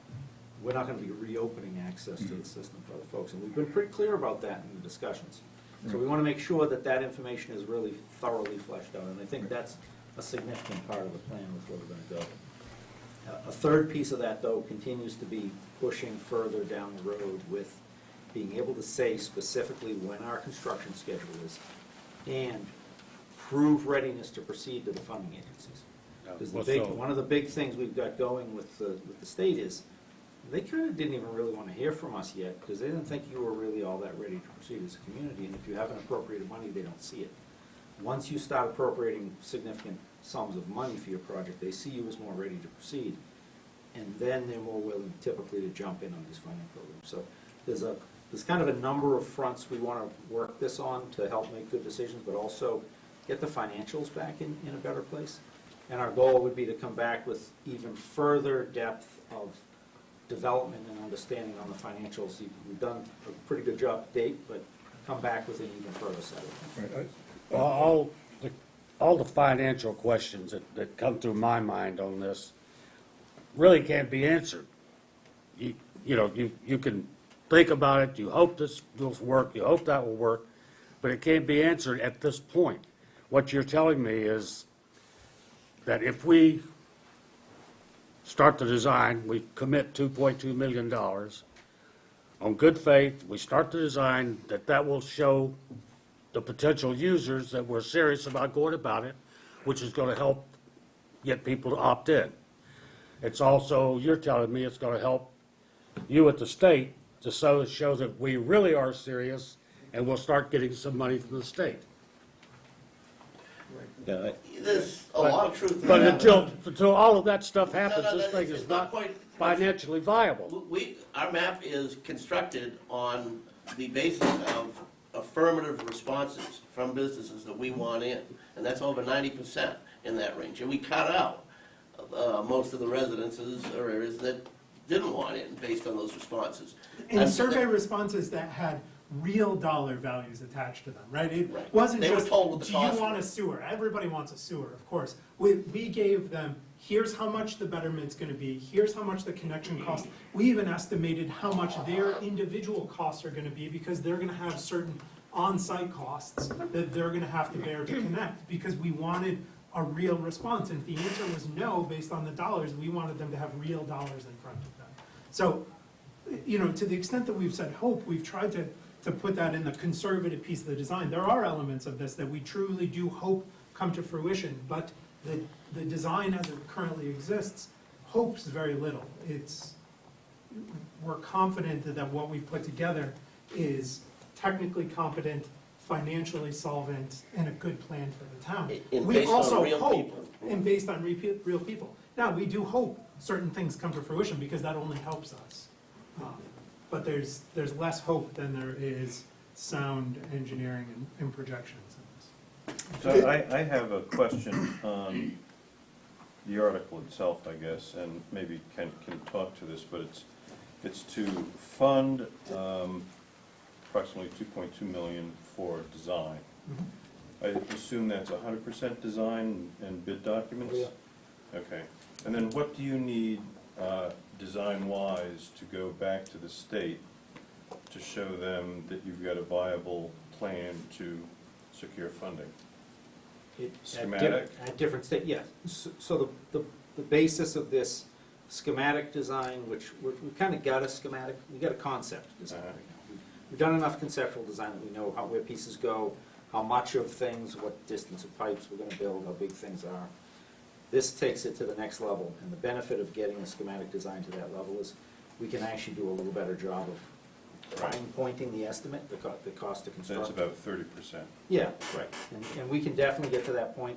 S10: we're not going to be reopening access to the system for other folks. And we've been pretty clear about that in the discussions. So we want to make sure that that information is really thoroughly fleshed out. And I think that's a significant part of the plan with where we're going to go. A third piece of that, though, continues to be pushing further down the road with being able to say specifically when our construction schedule is and prove readiness to proceed to the funding agencies. Because one of the big things we've got going with the state is they kind of didn't even really want to hear from us yet, because they didn't think you were really all that ready to proceed as a community, and if you haven't appropriated money, they don't see it. Once you start appropriating significant sums of money for your project, they see you as more ready to proceed, and then they're more willing typically to jump in on these funding programs. So there's kind of a number of fronts we want to work this on to help make good decisions, but also get the financials back in a better place. And our goal would be to come back with even further depth of development and understanding on the financials. We've done a pretty good job to date, but come back with an even further set of them.
S12: All the financial questions that come through my mind on this really can't be answered. You can think about it, you hope this will work, you hope that will work, but it can't be answered at this point. What you're telling me is that if we start the design, we commit $2.2 million. On good faith, we start the design, that will show the potential users that we're serious about going about it, which is gonna help get people to opt in. It's also, you're telling me it's gonna help you at the state to show that we really are serious, and we'll start getting some money from the state.
S9: Yeah,
S4: There's a lot of truth to
S12: But
S4: that.
S12: until all of that stuff happens,
S4: No,
S12: this thing
S4: it's
S12: is not
S4: quite-
S12: financially viable.
S4: Our map is constructed on the basis of affirmative responses from businesses that we want in, and that's over 90% in that range. And we cut out most of the residences or areas that didn't want in based on those responses.
S8: And
S4: That's-
S8: survey responses that had real dollar values attached to them, right? It
S4: Right.
S8: wasn't
S4: They were
S8: just,
S4: told what the
S8: do you
S4: cost
S8: want a
S4: was."
S8: sewer? Everybody wants a sewer, of course. We gave them, here's how much the betterment's gonna be, here's how much the connection costs. We even estimated how much their individual costs are gonna be, because they're gonna have certain on-site costs that they're gonna have to bear to connect, because we wanted a real response. And if the answer was no, based on the dollars, we wanted them to have real dollars in front of them. So, you know, to the extent that we've said hope, we've tried to put that in the conservative piece of the design. There are elements of this that we truly do hope come to fruition, but the design as it currently exists hopes very little. We're confident that what we've put together is technically competent, financially solvent, and a good plan for the town.
S4: And
S8: We
S4: based on
S8: also
S4: real
S8: hope,
S4: people.
S8: and based on real people. Now, we do hope certain things come to fruition, because that only helps us. But there's less hope than there is sound engineering and projections in this.
S11: So I have a question on the article itself, I guess, and maybe Ken can talk to this, but it's to fund approximately $2.2 million for design. I assume that's 100% design and bid documents?
S10: Yeah.
S11: Okay. And then what do you need design-wise to go back to the state to show them that you've got a viable plan to secure funding? Schematic?
S10: At different state, yes. So the basis of this schematic design, which we've kind of got a schematic, we got a concept design right now. We've done enough conceptual design that we know where pieces go, how much of things, what distance of pipes we're gonna build, how big things are. This takes it to the next level, and the benefit of getting a schematic design to that level is we can actually do a little better job of pointing the estimate, the cost to construct.
S11: That's about 30%.
S10: Yeah, right, and we can definitely get to that point.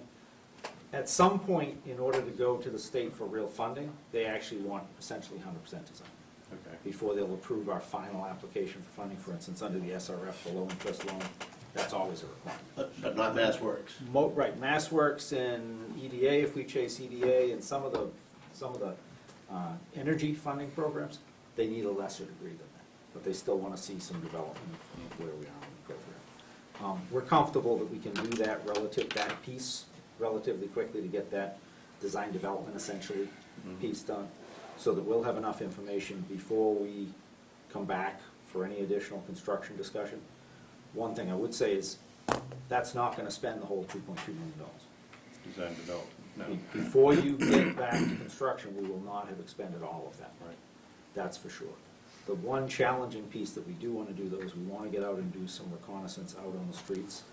S10: At some point, in order to go to the state for real funding, they actually want essentially 100% design,
S11: Okay.
S10: before they'll approve our final application for funding, for instance, under the SRF, the low interest loan. That's always a requirement.
S4: But not Mass Works.
S10: Right, MassWorks and EDA, if we chase EDA, and some of the energy funding programs, they need a lesser degree than that, but they still want to see some development of where we are in the program. We're comfortable that we can do that piece relatively quickly to get that design development essentially piece done, so that we'll have enough information before we come back for any additional construction discussion. One thing I would say is, that's not gonna spend the whole $2.2 million.
S11: Design development, no.
S10: Before you get back to construction, we will not have expended all of that.
S11: Right.
S10: That's for sure. The one challenging piece that we do wanna do, though, is we wanna get out and do some reconnaissance out on the streets,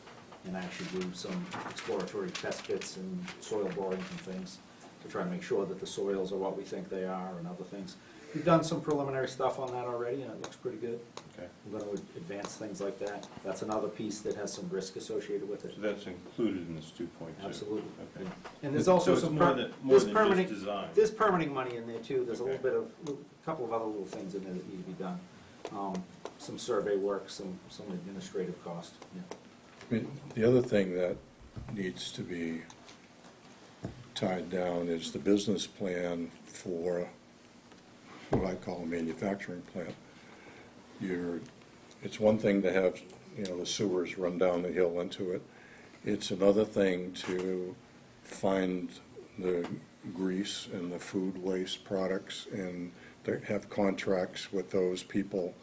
S10: and actually do some exploratory test pits and soil borings and things, to try to make sure that the soils are what we think they are, and other things. We've done some preliminary stuff on that already, and it looks pretty good.
S11: Okay.
S10: We're gonna advance things like that. That's another piece that has some risk associated with it.
S11: So that's included in this 2.2?
S10: Absolutely.
S11: Okay.
S10: And there's also
S11: So it's
S10: some,
S11: more than just
S10: permitting,
S11: design?
S10: there's permitting money in there too. There's a little
S11: Okay.
S10: bit of, a couple of other little things in there that need to be done. Some survey work, some administrative cost, yeah.
S3: I mean, the other thing that needs to be tied down is the business plan for what I call a manufacturing plant. It's one thing to have, the sewers run down the hill into it. It's another thing to find the grease and the food waste products and to have contracts with those people.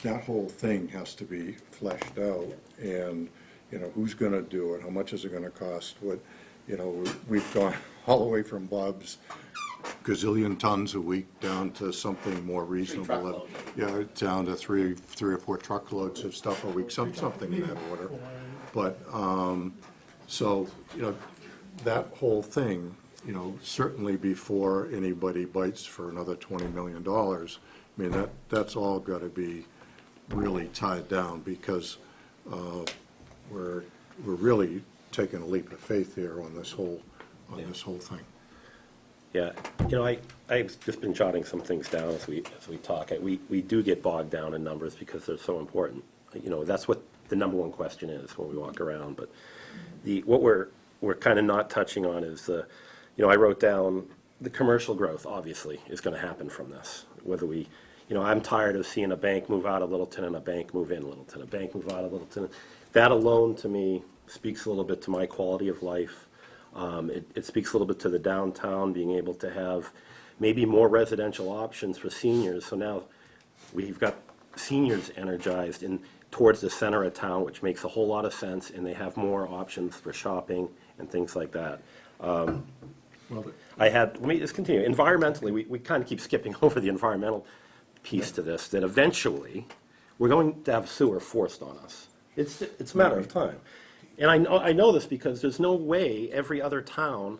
S3: that whole thing has to be fleshed out, and, you know, who's gonna do it, how much is it gonna cost, what, you know, we've gone all the way from Bob's gazillion tons a week down to something more reasonable.
S4: truckloads.
S3: Yeah, down to three or four truckloads of stuff a week, something in that order. But, so, you know, that whole thing, you know, certainly before anybody bites for another $20 million, I mean, that's all gotta be really tied down, because, we're really taking a leap of faith here on this whole thing.
S13: Yeah, you know, I've just been jotting some things down as we talk. We do get bogged down in numbers because they're so important. You know, that's what the number one question is when we walk around. But what we're kind of not touching on is you know, I wrote down the commercial growth, obviously, is going to happen from this. Whether you know, I'm tired of seeing a bank move out of Littleton and a bank move in Littleton, a bank move out of Littleton. That alone, to me, speaks a little bit to my quality of life. It speaks a little bit to the downtown, being able to have maybe more residential options for seniors. So now we've got seniors energized towards the center of town, which makes a whole lot of sense, and they have more options for shopping and things like that. Let me just continue. Environmentally, we kind of keep skipping over the environmental piece to this, that eventually we're going to have sewer forced on us. It's a matter of time. And I know this because there's no way every other town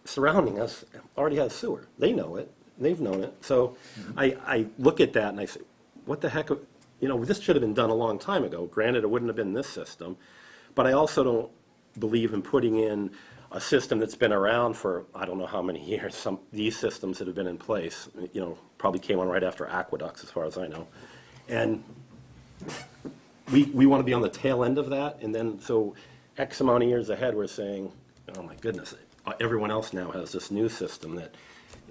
S13: surrounding us already has sewer. They know it. They've known it. So I look at that and I say, what the heck? You know, this should have been done a long time ago. Granted, it wouldn't have been this system. But I also don't believe in putting in a system that's been around for I don't know how many years. These systems that have been in place, you know, probably came on right after aqueducts, as far as I know. And we want to be on the tail end of that, and then so X amount of years ahead, we're saying, oh my goodness, everyone else now has this new system that,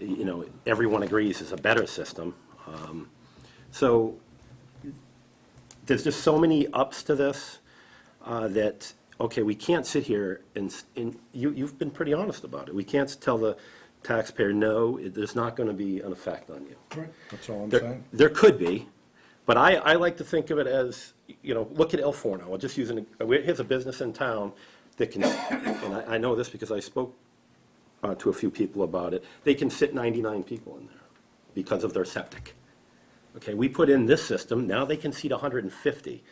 S13: you know, everyone agrees is a better system. So there's just so many ups to this that, okay, we can't sit here and you've been pretty honest about it. We can't tell the taxpayer, no, there's not going to be an effect on you.
S3: Right, that's all I'm saying.
S13: There could be. But I like to think of it as, you know, look at El Forno. I'll just use here's a business in town that can, and I know this because I spoke to a few people about it, they can sit 99 people in there because of their septic. Okay, we put in this system, now they can seat 150.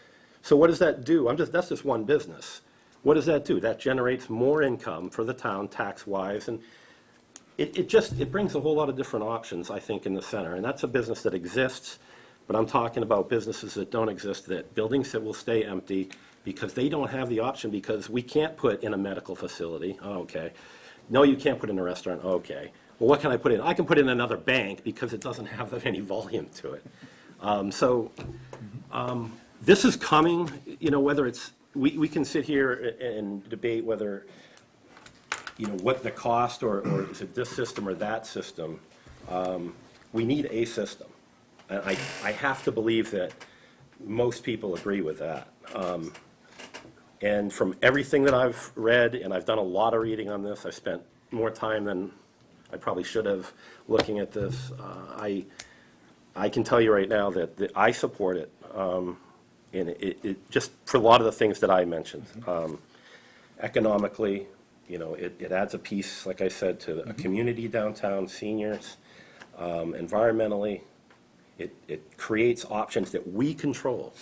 S13: So what does that do? That's just one business. What does that do? That generates more income for the town tax-wise, and it brings a whole lot of different options, I think, in the center. And that's a business that exists. But I'm talking about businesses that don't exist, that buildings that will stay empty because they don't have the option, because we can't put in a medical facility. Oh, okay. No, you can't put in a restaurant. Okay. Well, what can I put in? I can put in another bank because it doesn't have any volume to it. This is coming, you know, whether it's, we can sit here and debate whether, you know, what the cost or is it this system or that system. We need a system. I have to believe that most people agree with that. And from everything that I've read, and I've done a lot of reading on this, I spent more time than I probably should have looking at this. I can tell you right now that I support it, and it just for a lot of the things that I mentioned. Economically, you know, it adds a piece, like I said, to a community downtown, seniors. Environmentally, it creates options that we control.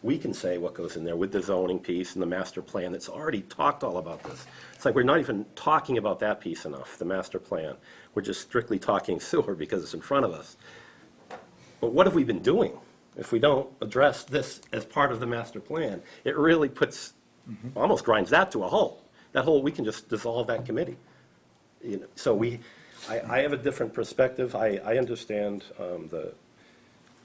S13: We can say what goes in there with the zoning piece and the master plan that's already talked all about this. It's like we're not even talking about that piece enough, the master plan. We're just strictly talking sewer because it's in front of us. But what have we been doing if we don't address this as part of the master plan? It really puts, almost grinds that to a halt. That whole, we can just dissolve that committee. You know, so I have a different perspective. I understand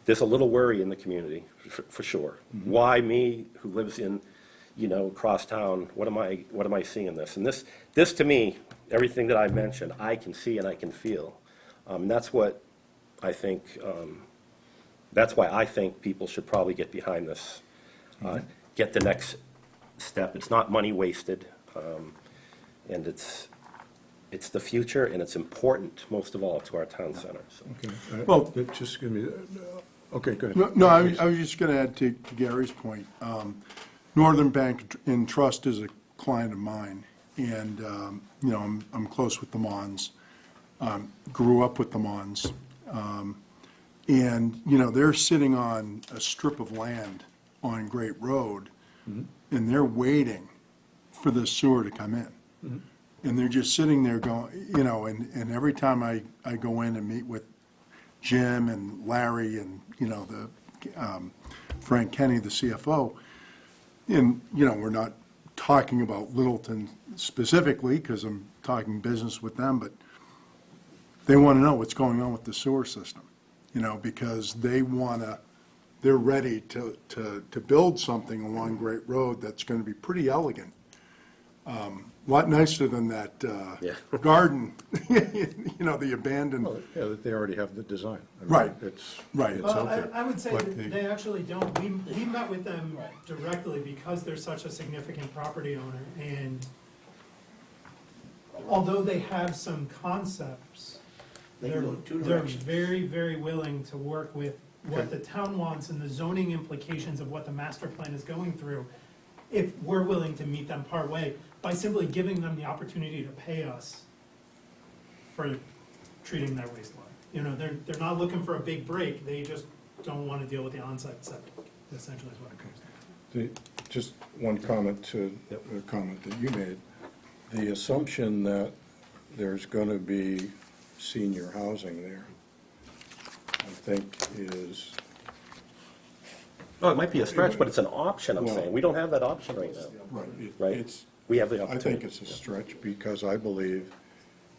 S13: there's a little worry in the community, for sure. Why me, who lives in, you know, across town, what am I seeing in this? And this to me, everything that I mentioned, I can see and I can feel. That's what I think, that's why I think people should probably get behind this, get the next step. It's not money wasted, and it's the future, and it's important, most of all, to our town center. So.
S3: Okay.
S13: Well-
S3: Just give me, Okay, good.
S14: No, I was just going to add to Gary's point. Northern Bank and Trust is a client of mine, and, you know, I'm close with the Mons, grew up with the Mons. And, you know, they're sitting on a strip of land on Great Road, and they're waiting for the sewer to come in. And they're just sitting there going, you know, and every time I go in and meet with Jim and Larry and, you know, Frank Kenny, the CFO, and, you know, we're not talking about Littleton specifically, because I'm talking business with them, but they want to know what's going on with the sewer system, you know, because they're ready to build something along Great Road that's going to be pretty elegant. A lot nicer than that garden, you know, the abandoned.
S3: Well, yeah, they already have the design. I mean,
S14: Right.
S3: It's
S14: Right.
S3: out there.
S8: I would say
S3: But
S8: that they actually don't. We met with them directly because they're such a significant property owner, and although they have some concepts,
S4: They can go two
S8: they're
S4: directions.
S8: very, very willing to work with what the town wants and the zoning implications of what the master plan is going through, if we're willing to meet them partway, by simply giving them the opportunity to pay us for treating their wastewater. You know, they're not looking for a big break, they just don't wanna deal with the onsite septic, essentially is what it comes down to.
S3: Just one comment to the comment that you made. The assumption that there's going to be senior housing there, I think is,
S13: No, it might be a stretch, but it's an option, I'm
S3: Well-
S13: saying. We don't have that option right now. Right.
S3: It's,
S13: We have the
S3: I think
S13: opportunity.
S3: it's a stretch because I believe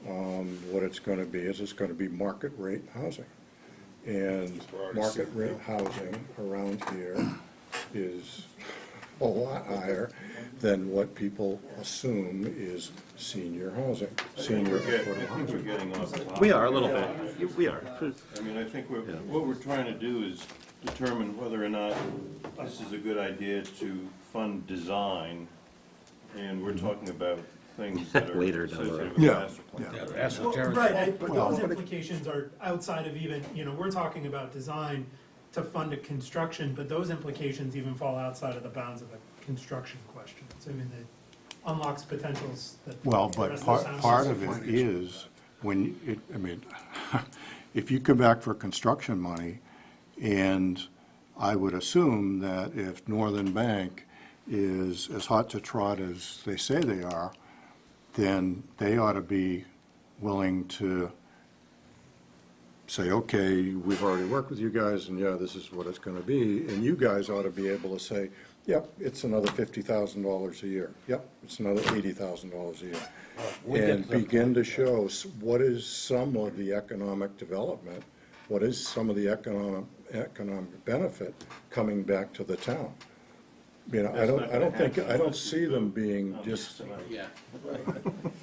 S3: what it's going to be is it's going to be market rate housing. And market rate housing around here is a lot higher than what people assume is senior housing, senior
S11: I
S3: affordable
S11: think we're
S3: housing.
S11: getting off topic.
S13: We are, a little bit. We are.
S11: I mean, I think what we're trying to do is determine whether or not this is a good idea to fund design, and we're talking about things that are
S13: Later down the
S11: associated
S13: road.
S11: with
S14: Yeah,
S11: master plan.
S8: Well,
S12: Esoteric.
S8: right, but those implications are outside of even, you know, we're talking about design to fund a construction, but those implications even fall outside of the bounds of a construction question. So I mean, it unlocks potentials that.
S3: Well,
S8: the
S3: but
S8: rest of the town
S3: part
S8: doesn't.
S3: of it is, when it, I mean, if you come back for construction money, and I would assume that if Northern Bank is as hot to trot as they say they are, then they ought to be willing to say, okay, we've already worked with you guys, and yeah, this is what it's gonna be, and you guys ought to be able to say, yep, it's another $50,000 a year, yep, it's another $80,000 a year.
S12: we get
S3: And
S12: to the
S3: begin to show what is some of the economic development, what is some of the economic benefit coming back to the town. You know, I don't see them being just,
S4: Yeah.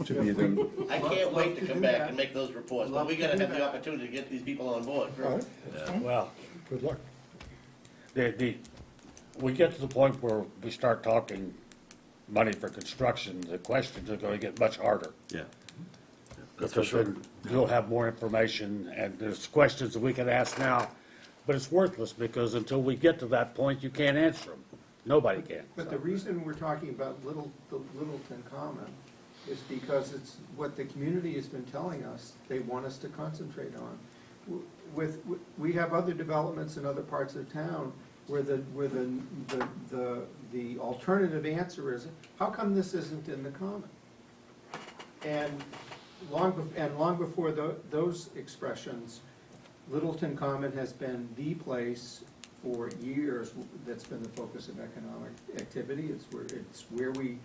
S3: to be them,
S4: I can't wait to come back and make those reports, but we gotta have the opportunity to get these people on board
S3: all
S4: first.
S3: right,
S12: Well,
S3: good luck.
S12: we get to the point where we start talking money for construction, the questions are gonna get much harder.
S13: Yeah. That's for
S12: Because
S13: sure.
S12: then you'll have more information, and there's questions that we can ask now, but it's worthless, because until we get to that point, you can't answer them. Nobody can.
S1: But the reason we're talking about the Littleton Common is because it's what the community has been telling us they want us to concentrate on. We have other developments in other parts of town where the alternative answer is, how come this isn't in the common? And long before those expressions, Littleton Common has been the place for years that's been the focus of economic activity. It's where we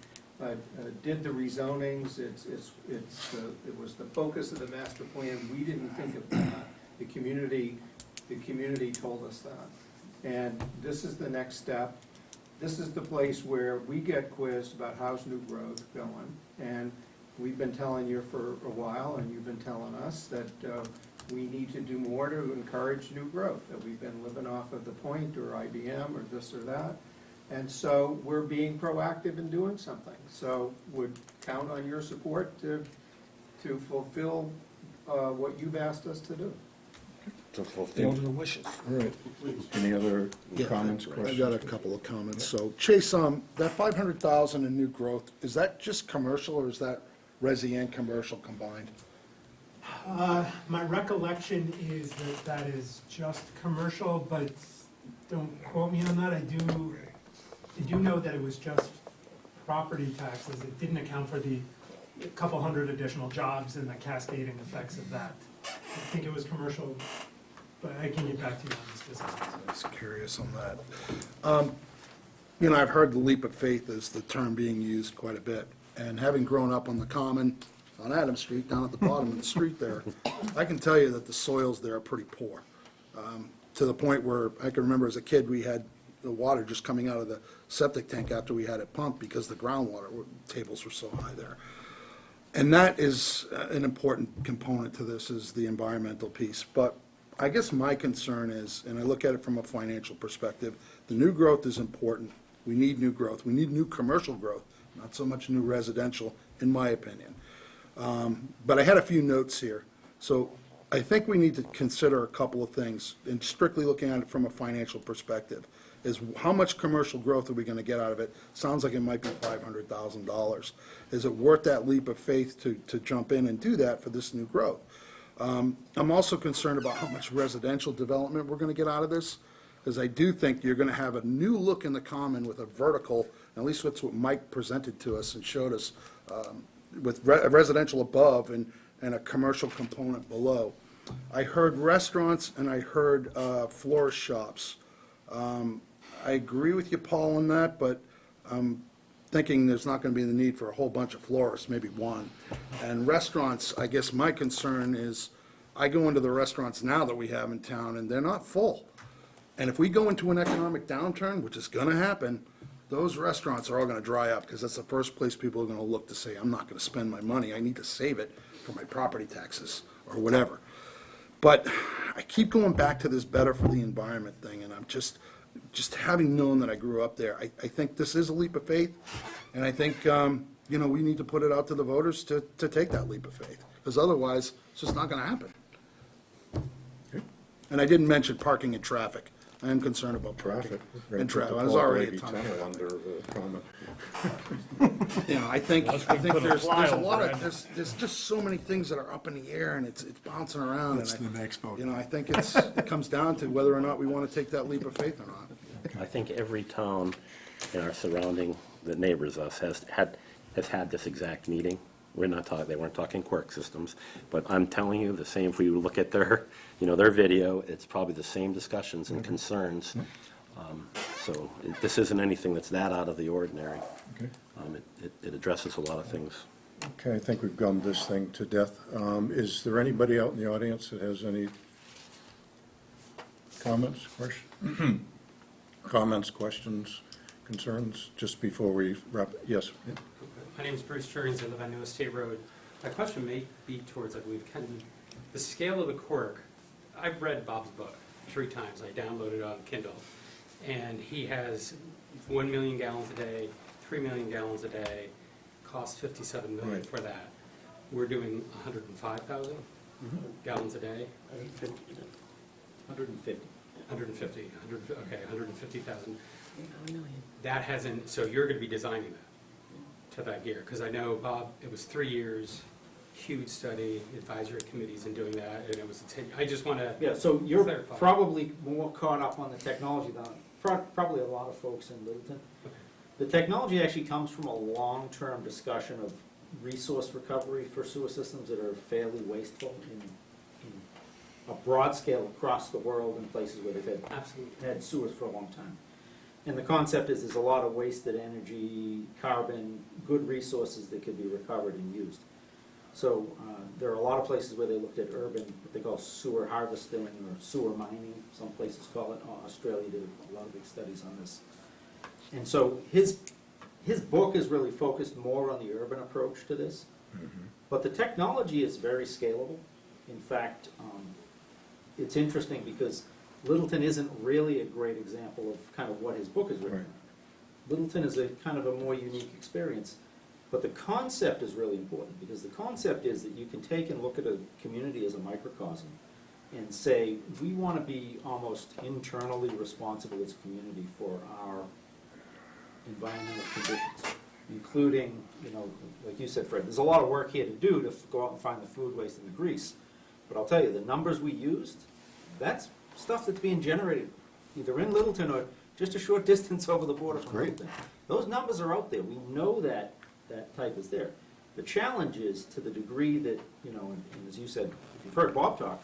S1: did the rezonings. It was the focus of the master plan. We didn't think of that. The community told us that. And this is the next step. This is the place where we get quizzed about how's New Growth going. And we've been telling you for a while, and you've been telling us that we need to do more to encourage new growth, that we've been living off of the Point or IBM or this or that. And so we're being proactive in doing something. So would count on your support to fulfill what you've asked us to do.
S12: to fulfill your wishes.
S3: All right. Any other comments,
S15: I
S3: questions?
S15: got a couple of comments. So Chase, that 500,000 in new growth, is that just commercial or is that resi and commercial combined?
S8: My recollection is that that is just commercial, but don't quote me on that. I do know that it was just property taxes. It didn't account for the couple hundred additional jobs and the cascading effects of that. I think it was commercial, but I can get back to you on the specifics.
S15: I was curious on that. You know, I've heard the leap of faith is the term being used quite a bit. And having grown up on the Common, on Adams Street, down at the bottom of the street there, I can tell you that the soils there are pretty poor. To the point where I can remember as a kid, we had the water just coming out of the septic tank after we had it pumped because the groundwater tables were so high there. And that is an important component to this, is the environmental piece. But I guess my concern is, and I look at it from a financial perspective, the new growth is important. We need new growth. We need new commercial growth, not so much new residential, in my opinion. But I had a few notes here. So I think we need to consider a couple of things, and strictly looking at it from a financial perspective, is how much commercial growth are we gonna get out of it? Sounds like it might be $500,000. Is it worth that leap of faith to jump in and do that for this new growth? I'm also concerned about how much residential development we're gonna get out of this, because I do think you're gonna have a new look in the Common with a vertical, at least that's what Mike presented to us and showed us, with residential above and a commercial component below. I heard restaurants and I heard florist shops. I agree with you, Paul, on that, but I'm thinking there's not going to be the need for a whole bunch of florists, maybe one. And restaurants, I guess my concern is, I go into the restaurants now that we have in town, and they're not full. And if we go into an economic downturn, which is going to happen, those restaurants are all going to dry up, because that's the first place people are going to look to say, I'm not going to spend my money, I need to save it for my property taxes, or whatever. But I keep going back to this better for the environment thing, and I'm just having known that I grew up there, I think this is a leap of faith, and I think, you know, we need to put it out to the voters to take that leap of faith, because otherwise, it's just not gonna happen. And I didn't mention parking and traffic. I am concerned about parking and traffic. I was already a ton of traffic.
S3: Under the comment.
S15: You know, I think
S12: Unless we put a
S15: there's a
S12: flyover
S15: lot
S12: in.
S15: of, there's just so many things that are up in the air, and it's bouncing around.
S14: That's
S15: and
S14: the next vote.
S15: You know, I think it comes down to whether or not we want to take that leap of faith or not.
S13: I think every town in our surrounding, that neighbors us, has had this exact meeting. We're not talking, they weren't talking quirk systems, but I'm telling you, the same, if we look at their, you know, their video, it's probably the same discussions and concerns. So this isn't anything that's that out of the ordinary.
S3: Okay.
S13: It addresses a lot of things.
S3: Okay, I think we've gummed this thing to death. Is there anybody out in the audience that has any comments, questions? Comments, questions, concerns, just before we wrap? Yes.
S16: My name is Bruce Jurgens. I live on New Estate Road. My question may be towards, I believe, Ken. The scale of the quirk. I've read Bob's book 3 times. I downloaded it on Kindle. And he has 1 million gallons a day, 3 million gallons a day, costs $57 million
S3: Right.
S16: for that. We're doing 105,000 gallons a day.
S10: 150.
S16: 150,000. That hasn't, so you're going to be designing that to that gear? Because I know, Bob, it was 3 years, huge study, advisory committees in doing that, and it was, I just want to
S10: Yeah, so you're
S16: clarify.
S10: probably more caught up on the technology than probably a lot of folks in Littleton. The technology actually comes from a long-term discussion of resource recovery for sewer systems that are fairly wasteful in a broad scale across the world in places where they've had sewers for a long time. And the concept is there's a lot of wasted energy, carbon, good resources that could be recovered and used. So there are a lot of places where they looked at urban, what they call sewer harvesting or sewer mining, some places call it. Australia did a lot of big studies on this. And so his book is really focused more on the urban approach to this. But the technology is very scalable. In fact, it's interesting because Littleton isn't really a great example of kind of what his book is written on. Littleton is a kind of a more unique experience. But the concept is really important because the concept is that you can take and look at a community as a microcosm and say, we want to be almost internally responsible as a community for our environmental conditions, including, you know, like you said, Fred, there's a lot of work here to do to go out and find the food waste and the grease. But I'll tell you, the numbers we used, that's stuff that's being generated either in Littleton or just a short distance over the border from
S3: Great.
S10: Littleton. Those numbers are out there. We know that that type is there. The challenge is to the degree that, you know, and as you said, if you've heard Bob talk,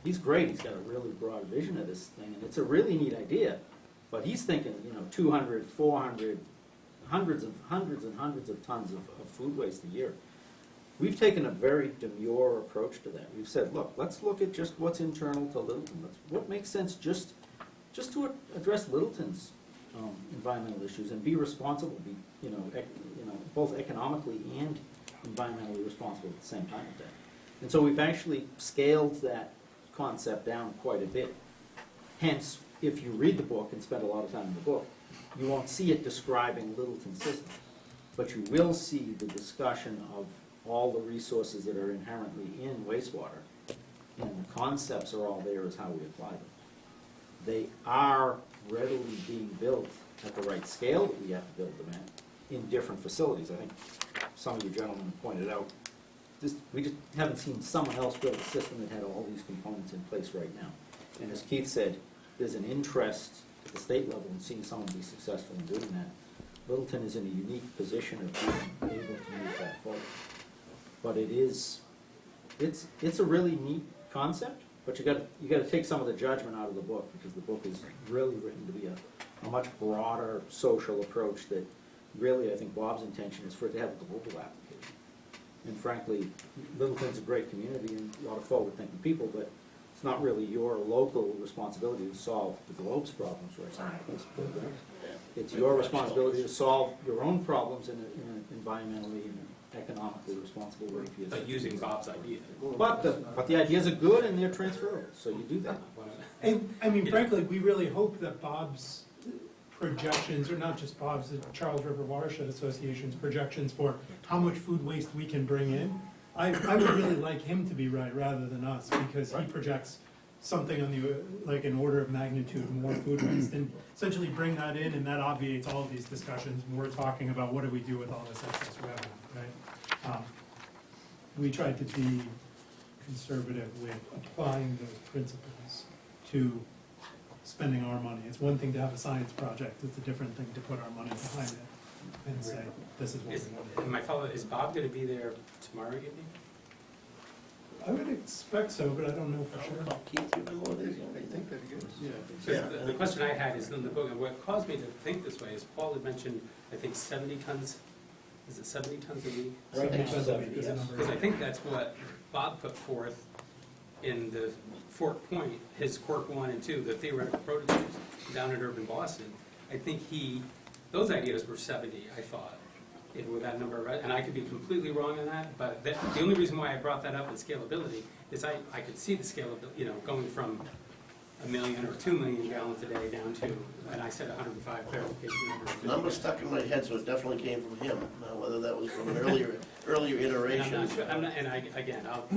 S10: he's great. He's got a really broad vision of this thing, and it's a really neat idea. But he's thinking, you know, 200, 400, hundreds and hundreds of tons of food waste a year. We've taken a very demure approach to that. We've said, look, let's look at just what's internal to Littleton. What makes sense just to address Littleton's environmental issues and be responsible, be, you know, both economically and environmentally responsible at the same time with that. And so we've actually scaled that concept down quite a bit. Hence, if you read the book and spend a lot of time in the book, you won't see it describing Littleton's system, but you will see the discussion of all the resources that are inherently in wastewater, and the concepts are all there as how we apply them. They are readily being built at the right scale that we have to build them at in different facilities. I think some of you gentlemen pointed out, we just haven't seen someone else build a system that had all these components in place right now. And as Keith said, there's an interest at the state level in seeing someone be successful in doing that. Littleton is in a unique position of being able to move that forward. But it's a really neat concept, but you gotta take some of the judgment out of the book, because the book is really written to be a much broader social approach that really, I think Bob's intention is for it to have a global application. And frankly, Littleton's a great community and a lot of forward-thinking people, but it's not really your local responsibility to solve the globe's problems right now. It's your responsibility to solve your own problems in an environmentally and economically responsible way for yourself.
S16: But using Bob's idea.
S10: But the ideas are good and they're transferable, so you do that.
S8: And, I mean, frankly, we really hope that Bob's projections, or not just Bob's, the Charles River Watershed Association's projections for how much food waste we can bring in, I would really like him to be right rather than us, because he projects something on the, like an order of magnitude more food waste, and essentially bring that in, and that obviates all of these discussions when we're talking about what do we do with all this excess revenue, right? We tried to be conservative with applying those principles to spending our money. It's one thing to have a science project, it's a different thing to put our money behind it and say, this is what we want to do.
S16: My follow, is Bob gonna be there tomorrow evening?
S8: I would expect so, but I don't know for sure.
S4: Keith, you know what it is? I think that is.
S16: Because the question I had is in the book, and what caused me to think this way is Paul had mentioned, I think 70 tons, is it 70 tons a week?
S10: Right now,
S8: 70 is a number.
S16: Because I think that's what Bob put forth in the Fort Point, his Cork 1 and 2, the theoretical prototypes down at Urban Boston. I think those ideas were 70, I thought, with that number, right? And I could be completely wrong on that, but the only reason why I brought that up in scalability is I could see the scalability, going from 1 million or 2 million gallons a day down to, and I said 105 clarification numbers.
S4: The number stuck in my head, so it definitely came from him. Now, whether that was from an earlier
S16: And
S4: iteration.
S16: I'm not sure, again, I'll.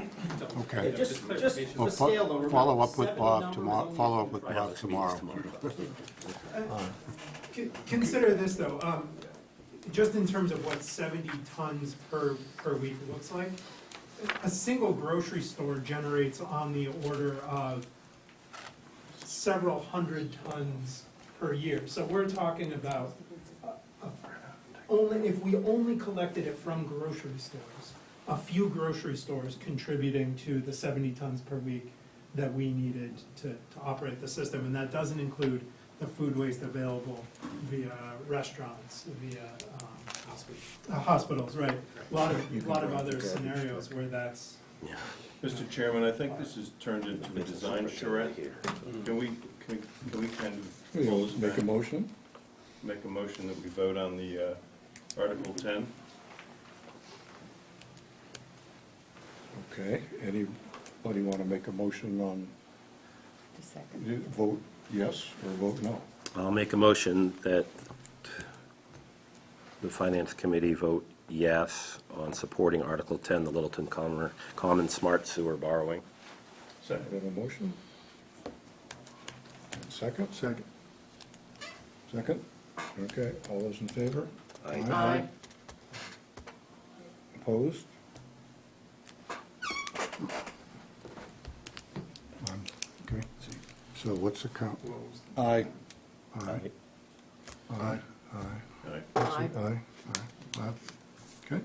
S3: Okay.
S10: Yeah, just
S16: clarification.
S3: Well,
S10: the scale, though,
S3: follow
S10: remember,
S3: up with
S10: 70
S3: Bob
S10: numbers
S3: tomorrow,
S10: only-
S3: follow up with Bob tomorrow.
S8: Consider this, though, just in terms of what 70 tons per week looks like, a single grocery store generates on the order of several hundred tons per year. So we're talking about, if we only collected it from grocery stores, a few grocery stores contributing to the 70 tons per week that we needed to operate the system. And that doesn't include the food waste available via restaurants, via hospitals, right? A lot of other scenarios where that's.
S11: Mr. Chairman, I think this has turned into a design charrette. Can we kind of close
S3: Make a
S11: that?
S3: motion?
S11: Make a motion that we vote on the Article 10?
S3: Okay, anybody want to make a motion on, vote yes or vote no?
S13: I'll make a motion that the Finance Committee vote yes on supporting Article 10, the Littleton Common Smart Sewer borrowing.
S11: Second.
S3: We have a motion? Second?
S14: Second.
S3: Second? Okay, all those in favor?
S4: Aye.
S3: Opposed? Okay, so what's the count?
S14: Aye.
S3: Aye. Aye. Aye.
S11: Aye.
S3: Aye. Aye. Aye. Okay.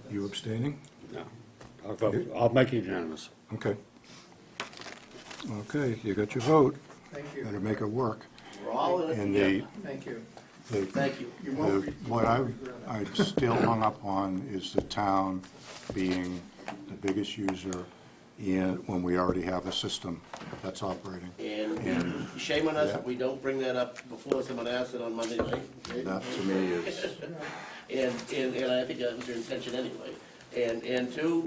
S3: You abstaining?
S12: No. I'll vote, I'll make it unanimous.
S3: Okay. Okay, you got your vote.
S1: Thank you.
S3: Better make it work.
S4: We're all in it
S3: And
S4: together.
S1: Thank you.
S4: Thank you.
S3: What I'm still hung up on is the town being the biggest user when we already have a system that's operating.
S4: And shame on us if we don't bring that up before someone asks it on Monday night. Okay?
S3: That to me is,
S4: And I think that was your intention anyway. And two,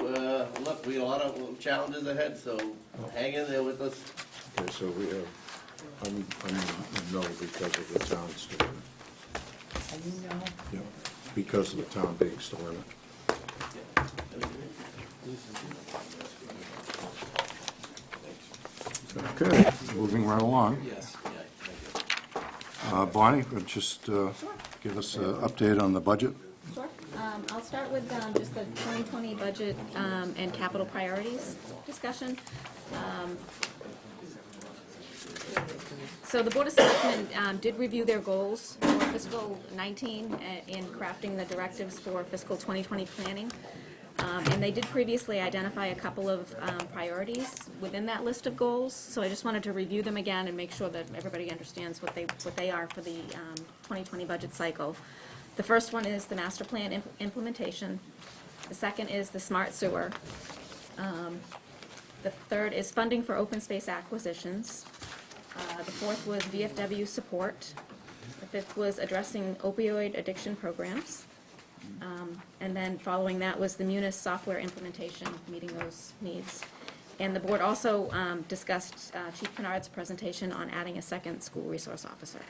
S4: look, we have a lot of challenges ahead, so hang in there with us.
S3: okay, so we have, I'm a no because of the town still in it. Yeah, because of the town being still in it. Okay, moving right along.
S4: Yes.
S3: Bonnie, just give us an update on the budget.
S2: Sure. I'll start with just the 2020 budget and capital priorities discussion. So the Board of Selectmen did review their goals for fiscal 19 in crafting the directives for fiscal 2020 planning. And they did previously identify a couple of priorities within that list of goals. So I just wanted to review them again and make sure that everybody understands what they are for the 2020 budget cycle. The first one is the master plan implementation. The second is the smart sewer. The third is funding for open space acquisitions. The fourth was VFW support. The fifth was addressing opioid addiction programs. And then following that was the Munis software implementation, meeting those needs. And the board also discussed Chief Kennard's presentation on adding a second school resource officer.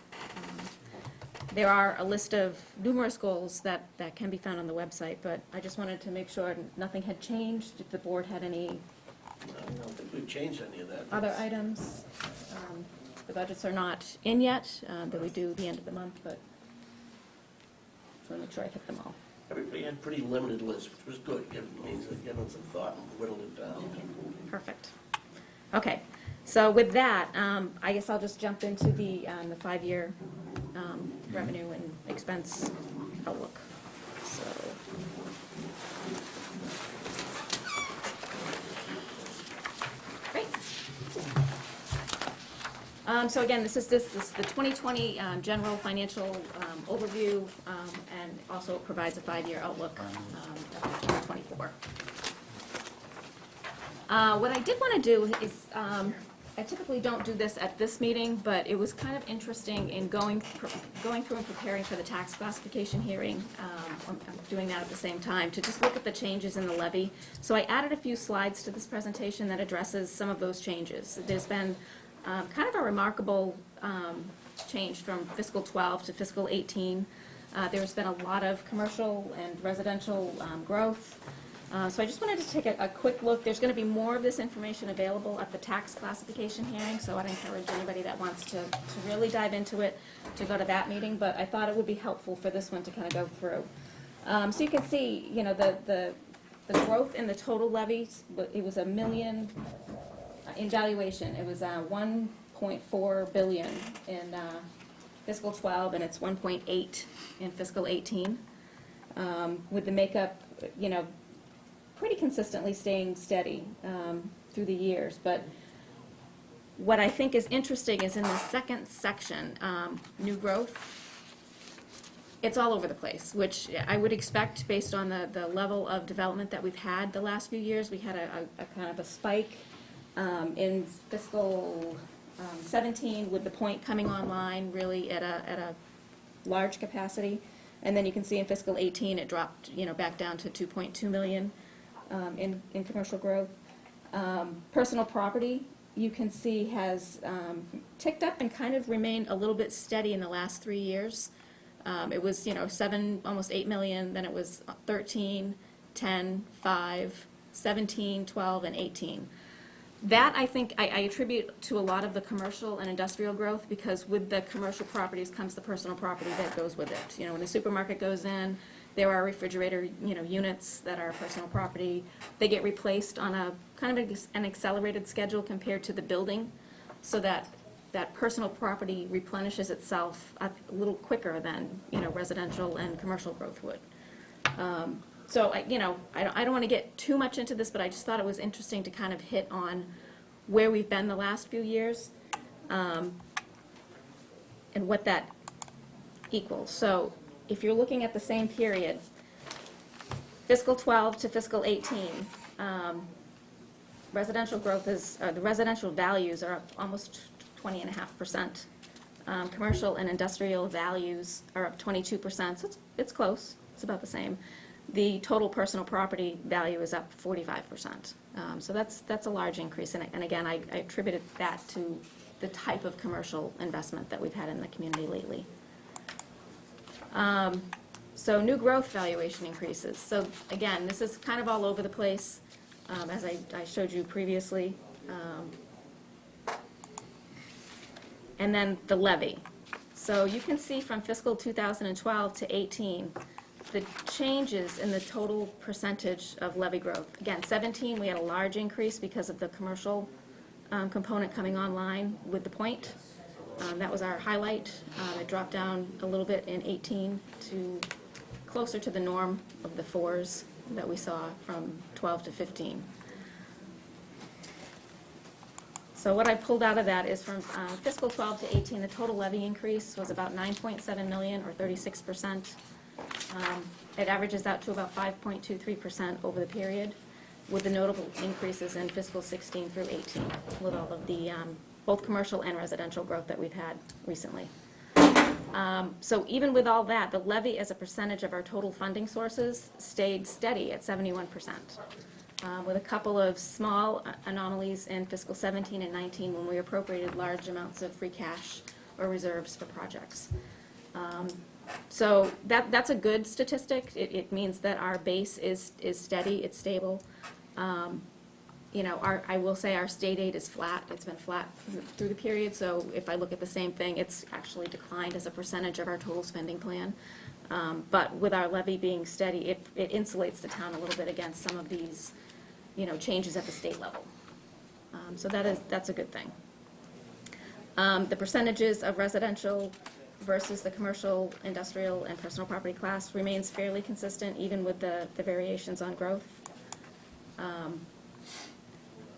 S2: There are a list of numerous goals that can be found on the website, but I just wanted to make sure nothing had changed, if the board had any
S4: I don't think we've changed any of that.
S2: other items. The budgets are not in yet, that we do the end of the month, but just want to make sure I hit them all.
S4: Everybody had pretty limited lists, which was good, means they're giving some thought and whittled it down.
S2: Perfect. Okay, so with that, I guess I'll just jump into the 5-year revenue and expense outlook. So. Great. So again, this is the 2020 general financial overview, and also provides a 5-year outlook of 2024. What I did want to do is, I typically don't do this at this meeting, but it was kind of interesting in going through and preparing for the tax classification hearing. I'm doing that at the same time, to just look at the changes in the levy. So I added a few slides to this presentation that addresses some of those changes. There's been kind of a remarkable change from fiscal 12 to fiscal 18. There's been a lot of commercial and residential growth. So I just wanted to take a quick look. There's going to be more of this information available at the tax classification hearing, so I'd encourage anybody that wants to really dive into it to go to that meeting, but I thought it would be helpful for this one to kind of go through. So you can see, you know, the growth in the total levies, it was $1 million in valuation. It was 1.4 billion in fiscal 12, and it's 1.8 in fiscal 18. With the makeup, you know, pretty consistently staying steady through the years. But what I think is interesting is in the second section, new growth, it's all over the place, which I would expect based on the level of development that we've had the last few years. We had a kind of a spike in fiscal 17 with the Point coming online really at a large capacity. And then you can see in fiscal 18 it dropped, you know, back down to 2.2 million. In commercial growth. Personal property, you can see, has ticked up and kind of remained a little bit steady in the last 3 years. It was, you know, 7, almost 8 million, then it was 13, 10, 5, 17, 12, and 18. That, I think, I attribute to a lot of the commercial and industrial growth, because with the commercial properties comes the personal property that goes with it. You know, when the supermarket goes in, there are refrigerator, units that are personal property. They get replaced on a kind of an accelerated schedule compared to the building, so that that personal property replenishes itself a little quicker than, residential and commercial growth would. So I don't want to get too much into this, but I just thought it was interesting to kind of hit on where we've been the last few years, and what that equals. So if you're looking at the same period, fiscal 12 to fiscal 18, residential growth is, the residential values are up almost 20.5%. Commercial and industrial values are up 22%, so it's close, it's about the same. The total personal property value is up 45%. So that's a large increase, and again, I attributed that to the type of commercial investment that we've had in the community lately. So new growth valuation increases. So again, this is kind of all over the place, as I showed you previously. And then the levy. So you can see from fiscal 2012 to 18, the changes in the total percentage of levy growth. Again, 17, we had a large increase because of the commercial component coming online with the point. That was our highlight. It dropped down a little bit in 18 to closer to the norm of the 4s that we saw from 12 to 15. So what I pulled out of that is from fiscal 12 to 18, the total levy increase was about 9.7 million, or 36%. It averages out to about 5.23% over the period, with the notable increases in fiscal 16 through 18, with all of the both commercial and residential growth that we've had recently. So even with all that, the levy as a percentage of our total funding sources stayed steady at 71%, with a couple of small anomalies in fiscal 17 and 19 when we appropriated large amounts of free cash or reserves for projects. So that's a good statistic. It means that our base is steady, it's stable. I will say our state aid is flat. It's been flat through the period, so if I look at the same thing, it's actually declined as a percentage of our total spending plan. But with our levy being steady, it insulates the town a little bit against some of these, changes at the state level. So that's a good thing. The percentages of residential versus the commercial, industrial, and personal property class remains fairly consistent, even with the variations on growth.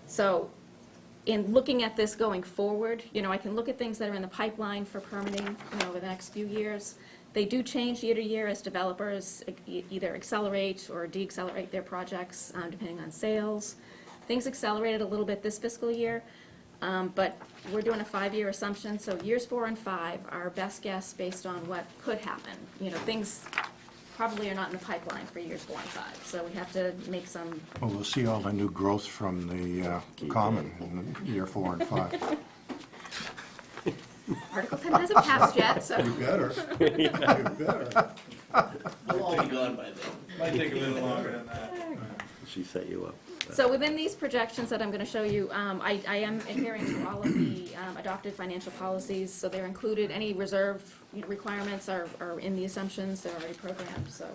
S2: So in looking at this going forward, I can look at things that are in the pipeline for permitting, over the next few years. They do change year to year as developers either accelerate or deaccelerate their projects, depending on sales. Things accelerated a little bit this fiscal year, but we're doing a 5-year assumption, so years 4 and 5 are our best guess based on what could happen. Things probably are not in the pipeline for years 4 and 5, so we have to make some.
S3: Well, we'll see all the new growth from the common in year 4 and 5.
S2: Article 10 hasn't passed yet, so.
S3: You better. You better.
S4: We'll all be gone by then.
S5: Might take a little longer than that.
S13: She set you up.
S2: So within these projections that I'm going to show you, I am adhering to all of the adopted financial policies, so they're included. Any reserve requirements are in the assumptions, they're already programmed, so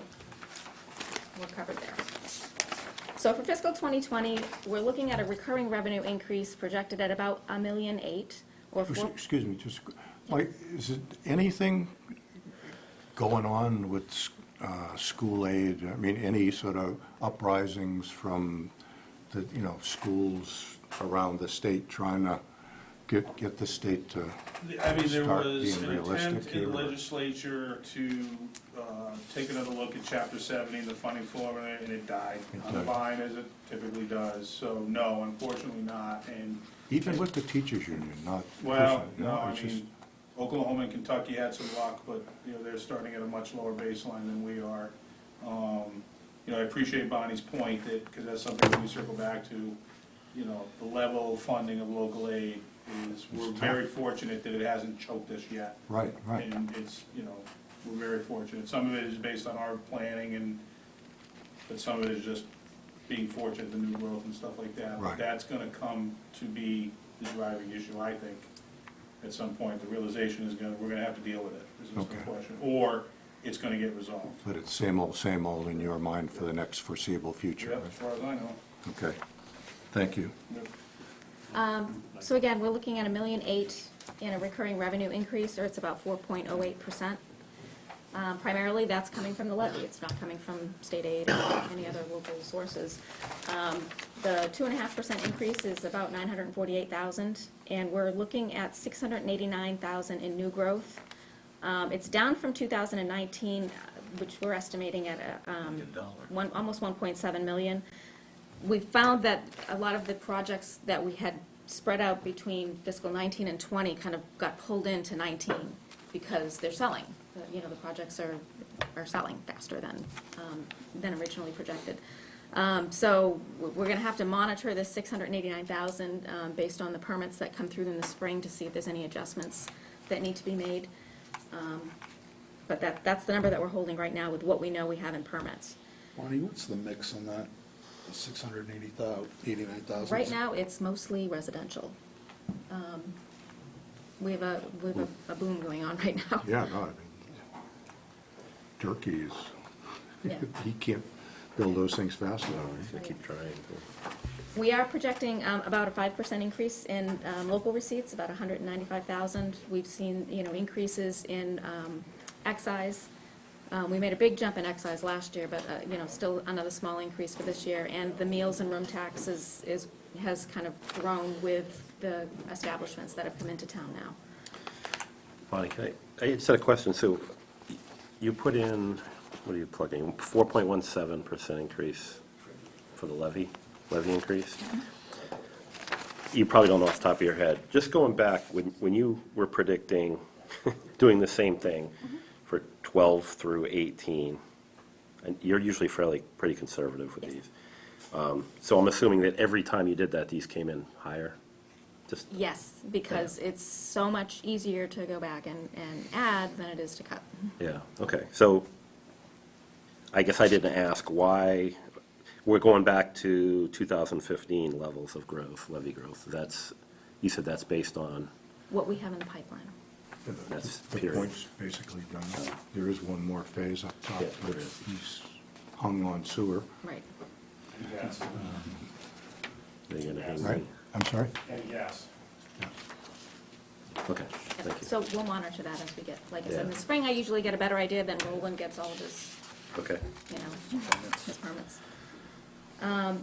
S2: we're covered there. So for fiscal 2020, we're looking at a recurring revenue increase projected at about $1.8 million, or 4.
S3: Excuse me, just, is it anything going on with school aid? I mean, any sort of uprisings from the, schools around the state trying to get the state to
S5: There
S3: start
S5: was
S3: being
S5: an
S3: realistic
S5: attempt in
S3: here?
S5: the legislature to take another look at Chapter 70, the funding formula, and it died on the vine, as it typically does. So no, unfortunately not. And
S3: Even with the teachers union, not
S5: well,
S3: pushing,
S5: no, I
S3: it's just-
S5: mean, Oklahoma and Kentucky had some luck, but they're starting at a much lower baseline than we are. I appreciate Bonnie's point that, because that's something that we circle back to. The level of funding of local aid is, we're very fortunate that it hasn't choked us yet.
S3: Right, right.
S5: And it's, we're very fortunate. Some of it is based on our planning, but some of it is just being fortunate, the new growth and stuff like that.
S3: Right.
S5: But that's gonna come to be the driving issue, I think, at some point. The realization is we're gonna have to deal with it, there's no
S3: Okay.
S5: question. Or it's gonna get resolved.
S3: But it's same old in your mind for the next foreseeable future.
S5: Yep, as far as I know.
S3: Okay, thank you.
S2: So again, we're looking at $1.8 million in a recurring revenue increase, or it's about 4.08%. Primarily, that's coming from the levy. It's not coming from state aid or any other local sources. The 2.5% increase is about $948,000, and we're looking at $689,000 in new growth. It's down from 2019, which we're estimating at almost $1.7 million. We found that a lot of the projects that we had spread out between fiscal 19 and 20 kind of got pulled into 19 because they're selling. The projects are selling faster than originally projected. So we're going to have to monitor this $689,000 based on the permits that come through in the spring to see if there's any adjustments that need to be made. But that's the number that we're holding right now with what we know we have in permits.
S15: Bonnie, what's the mix on that? 689,000?
S2: Right now, it's mostly residential. We have a boom going on right now.
S3: Yeah, no, I mean, Turkey is,
S2: Yeah.
S3: he can't build those things fast enough.
S13: Gonna keep trying.
S2: We are projecting about a 5% increase in local receipts, about $195,000. We've seen, increases in excise. We made a big jump in excise last year, but, still another small increase for this year. And the meals and room tax has kind of grown with the establishments that have come into town now.
S13: Bonnie, I just had a question. So you put in, what are you plugging, 4.17% increase for the levy increase? You probably don't know off the top of your head. Just going back, when you were predicting doing the same thing for 12 through 18, and you're usually pretty conservative with these. So I'm assuming that every time you did that, these came in higher?
S2: Yes, because it's so much easier to go back and add than it is to cut.
S13: Yeah, okay. So I guess I didn't ask why, we're going back to 2015 levels of growth, levy growth. You said that's based on,
S2: What we have in the pipeline.
S13: that's
S3: The
S13: period.
S3: point's basically done. There is one more phase up top,
S13: Yeah,
S3: but
S13: there is.
S3: he's hung on sewer.
S2: Right.
S13: They're gonna hang
S3: Right?
S13: me.
S3: I'm sorry?
S5: And yes.
S13: Okay, thank you.
S2: So we'll monitor that as we get, like I said, in the
S13: Yeah.
S2: spring, I usually get a better idea, then Roland gets all of his,
S13: Okay.
S2: his permits.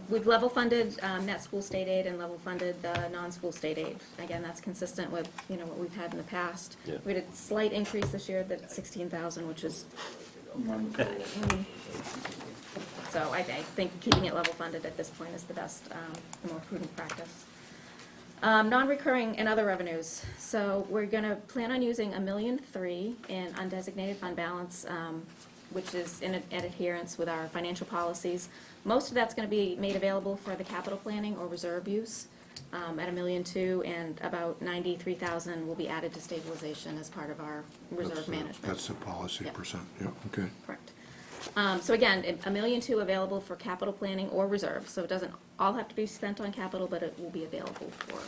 S2: We've level funded net school state aid and level funded the non-school state aid. Again, that's consistent with, what we've had in the past.
S13: Yeah.
S2: We had a slight increase this year, that's 16,000, which is, so I think keeping it level funded at this point is the best, the more prudent practice. Non-recurring and other revenues. So we're going to plan on using $1.3 million in undesignated fund balance, which is in adherence with our financial policies. Most of that's going to be made available for the capital planning or reserve use at $1.2 million, and about $93,000 will be added to stabilization as part of our reserve management.
S3: That's the policy
S2: Yeah.
S3: percent, yeah, okay.
S2: Correct. So again, $1.2 million available for capital planning or reserve, so it doesn't all have to be spent on capital, but it will be available for that.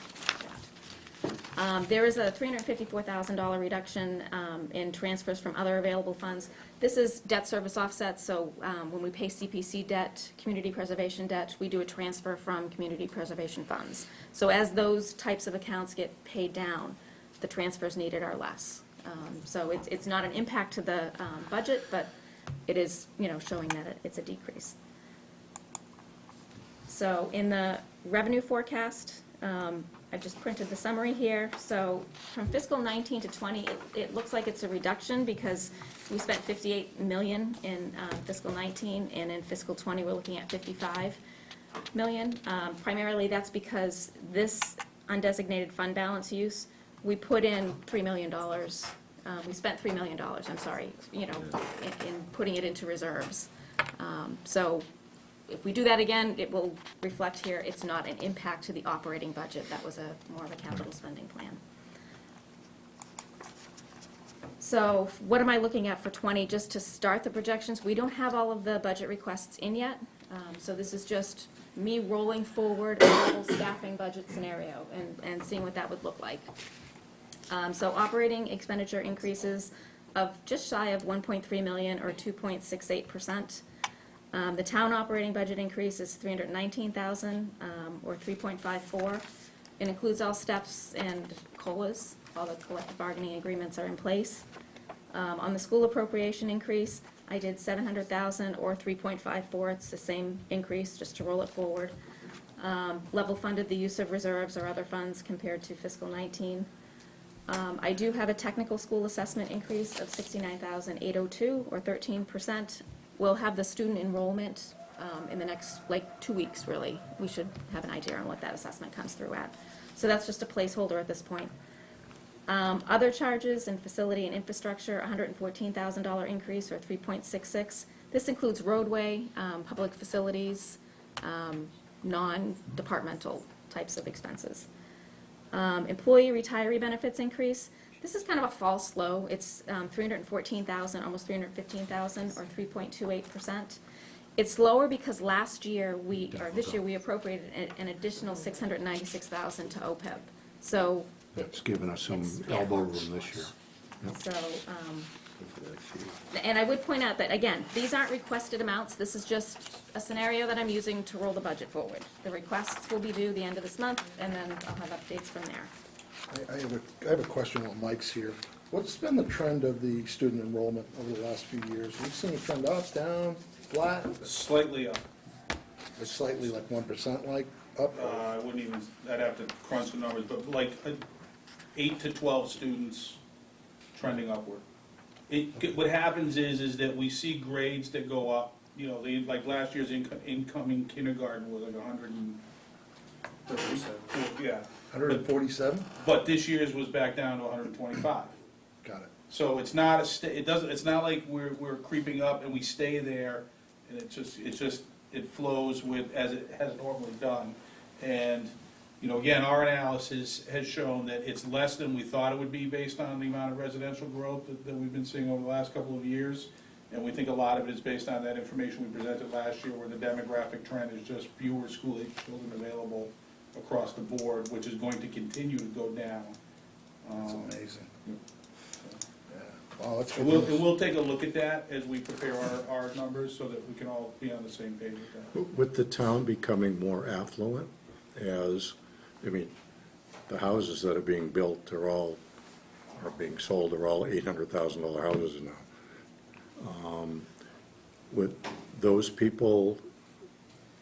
S2: There is a $354,000 reduction in transfers from other available funds. This is debt service offset, so when we pay CPC debt, community preservation debt, we do a transfer from community preservation funds. So as those types of accounts get paid down, the transfers needed are less. So it's not an impact to the budget, but it is, showing that it's a decrease. So in the revenue forecast, I've just printed the summary here. So from fiscal 19 to 20, it looks like it's a reduction because we spent $58 million in fiscal 19, and in fiscal 20, we're looking at $55 million. Primarily, that's because this undesignated fund balance use, we put in $3 million. We spent $3 million, I'm sorry, in putting it into reserves. So if we do that again, it will reflect here, it's not an impact to the operating budget. That was more of a capital spending plan. So what am I looking at for 20? Just to start the projections, we don't have all of the budget requests in yet. So this is just me rolling forward a level staffing budget scenario and seeing what that would look like. So operating expenditure increases of just shy of 1.3 million or 2.68%. The town operating budget increase is 319,000 or 3.54. It includes all steps and COLAs. All the collective bargaining agreements are in place. On the school appropriation increase, I did 700,000 or 3.54. It's the same increase, just to roll it forward. Level funded the use of reserves or other funds compared to fiscal 19. I do have a technical school assessment increase of 69,802 or 13%. We'll have the student enrollment in the next, 2 weeks, really. We should have an idea on what that assessment comes through at. So that's just a placeholder at this point. Other charges in facility and infrastructure, $114,000 increase or 3.66. This includes roadway, public facilities, non-departmental types of expenses. Employee retiree benefits increase. This is kind of a false low. It's 314,000, almost 315,000, or 3.28%. It's lower because this year we appropriated an additional 696,000 to OPEB. So
S3: It's given us some
S2: It's- yeah.
S3: elbow room this year.
S2: So, and I would point out that, again, these aren't requested amounts. This is just a scenario that I'm using to roll the budget forward. The requests will be due the end of this month, and then I'll have updates from there.
S15: I have a question while Mike's here. What's been the trend of the student enrollment over the last few years? Have you seen a trend up, down, flat?
S5: Slightly up.
S15: It's slightly like 1% like up?
S5: I wouldn't even, I'd have to crunch the numbers, but 8 to 12 students trending upward. What happens is that we see grades that go up, like last year's incoming kindergarten was like 137. Yeah.
S15: 147?
S5: But this year's was back down to 125.
S15: Got it.
S5: So it's not it's not like we're creeping up and we stay there, and it flows with, as it has normally done. And, again, our analysis has shown that it's less than we thought it would be based on the amount of residential growth that we've been seeing over the last couple of years. And we think a lot of it is based on that information we presented last year, where the demographic trend is just fewer school-age children available across the board, which is going to continue to go down.
S15: That's amazing. Yeah. Wow, that's good
S5: And
S15: news.
S5: we'll take a look at that as we prepare our numbers, so that we can all be on the same page with that.
S3: With the town becoming more affluent, the houses that are being built are being sold, are all $800,000 houses now. With those people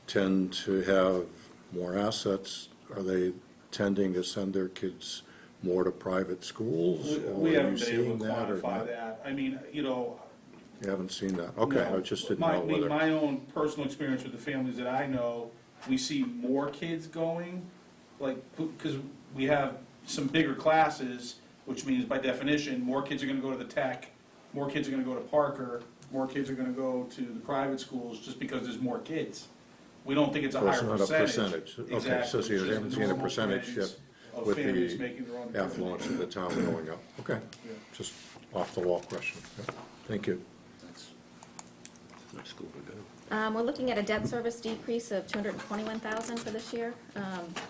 S3: tend to have more assets, are they tending to send their kids more to private schools?
S5: We
S3: Or are
S5: haven't
S3: you
S5: been able
S3: seeing
S5: to
S3: that or
S5: quantify
S3: not?
S5: that.
S3: You haven't seen that? Okay, I
S5: No.
S3: just didn't know whether.
S5: My own personal experience with the families that I know, we see more kids going, because we have some bigger classes, which means by definition, more kids are gonna go to the tech, more kids are gonna go to Parker, more kids are gonna go to the private schools, just because there's more kids. We don't think it's a
S3: So
S5: higher
S3: it's not a
S5: percentage.
S3: percentage. Okay,
S5: Exactly.
S3: so
S5: It's
S3: you
S5: just
S3: haven't
S5: the
S3: seen a
S5: normal
S3: percentage
S5: trends
S3: shift
S5: of
S3: with
S5: families
S3: the
S5: making their own
S3: affluence of the town going up? Okay,
S5: Yeah.
S3: just off-the-wall question. Yeah. Thank you.
S13: School to go.
S2: We're looking at a debt service decrease of 221,000 for this year.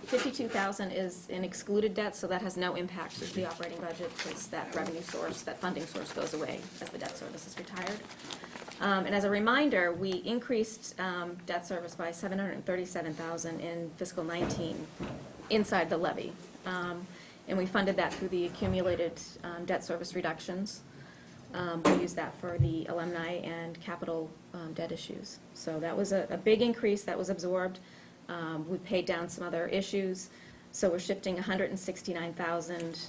S2: 52,000 is an excluded debt, so that has no impact to the operating budget, because that revenue source, that funding source goes away as the debt service is retired. And as a reminder, we increased debt service by 737,000 in fiscal 19 inside the levy. And we funded that through the accumulated debt service reductions. We used that for the alumni and capital debt issues. So that was a big increase that was absorbed. We paid down some other issues, so we're shifting 169,000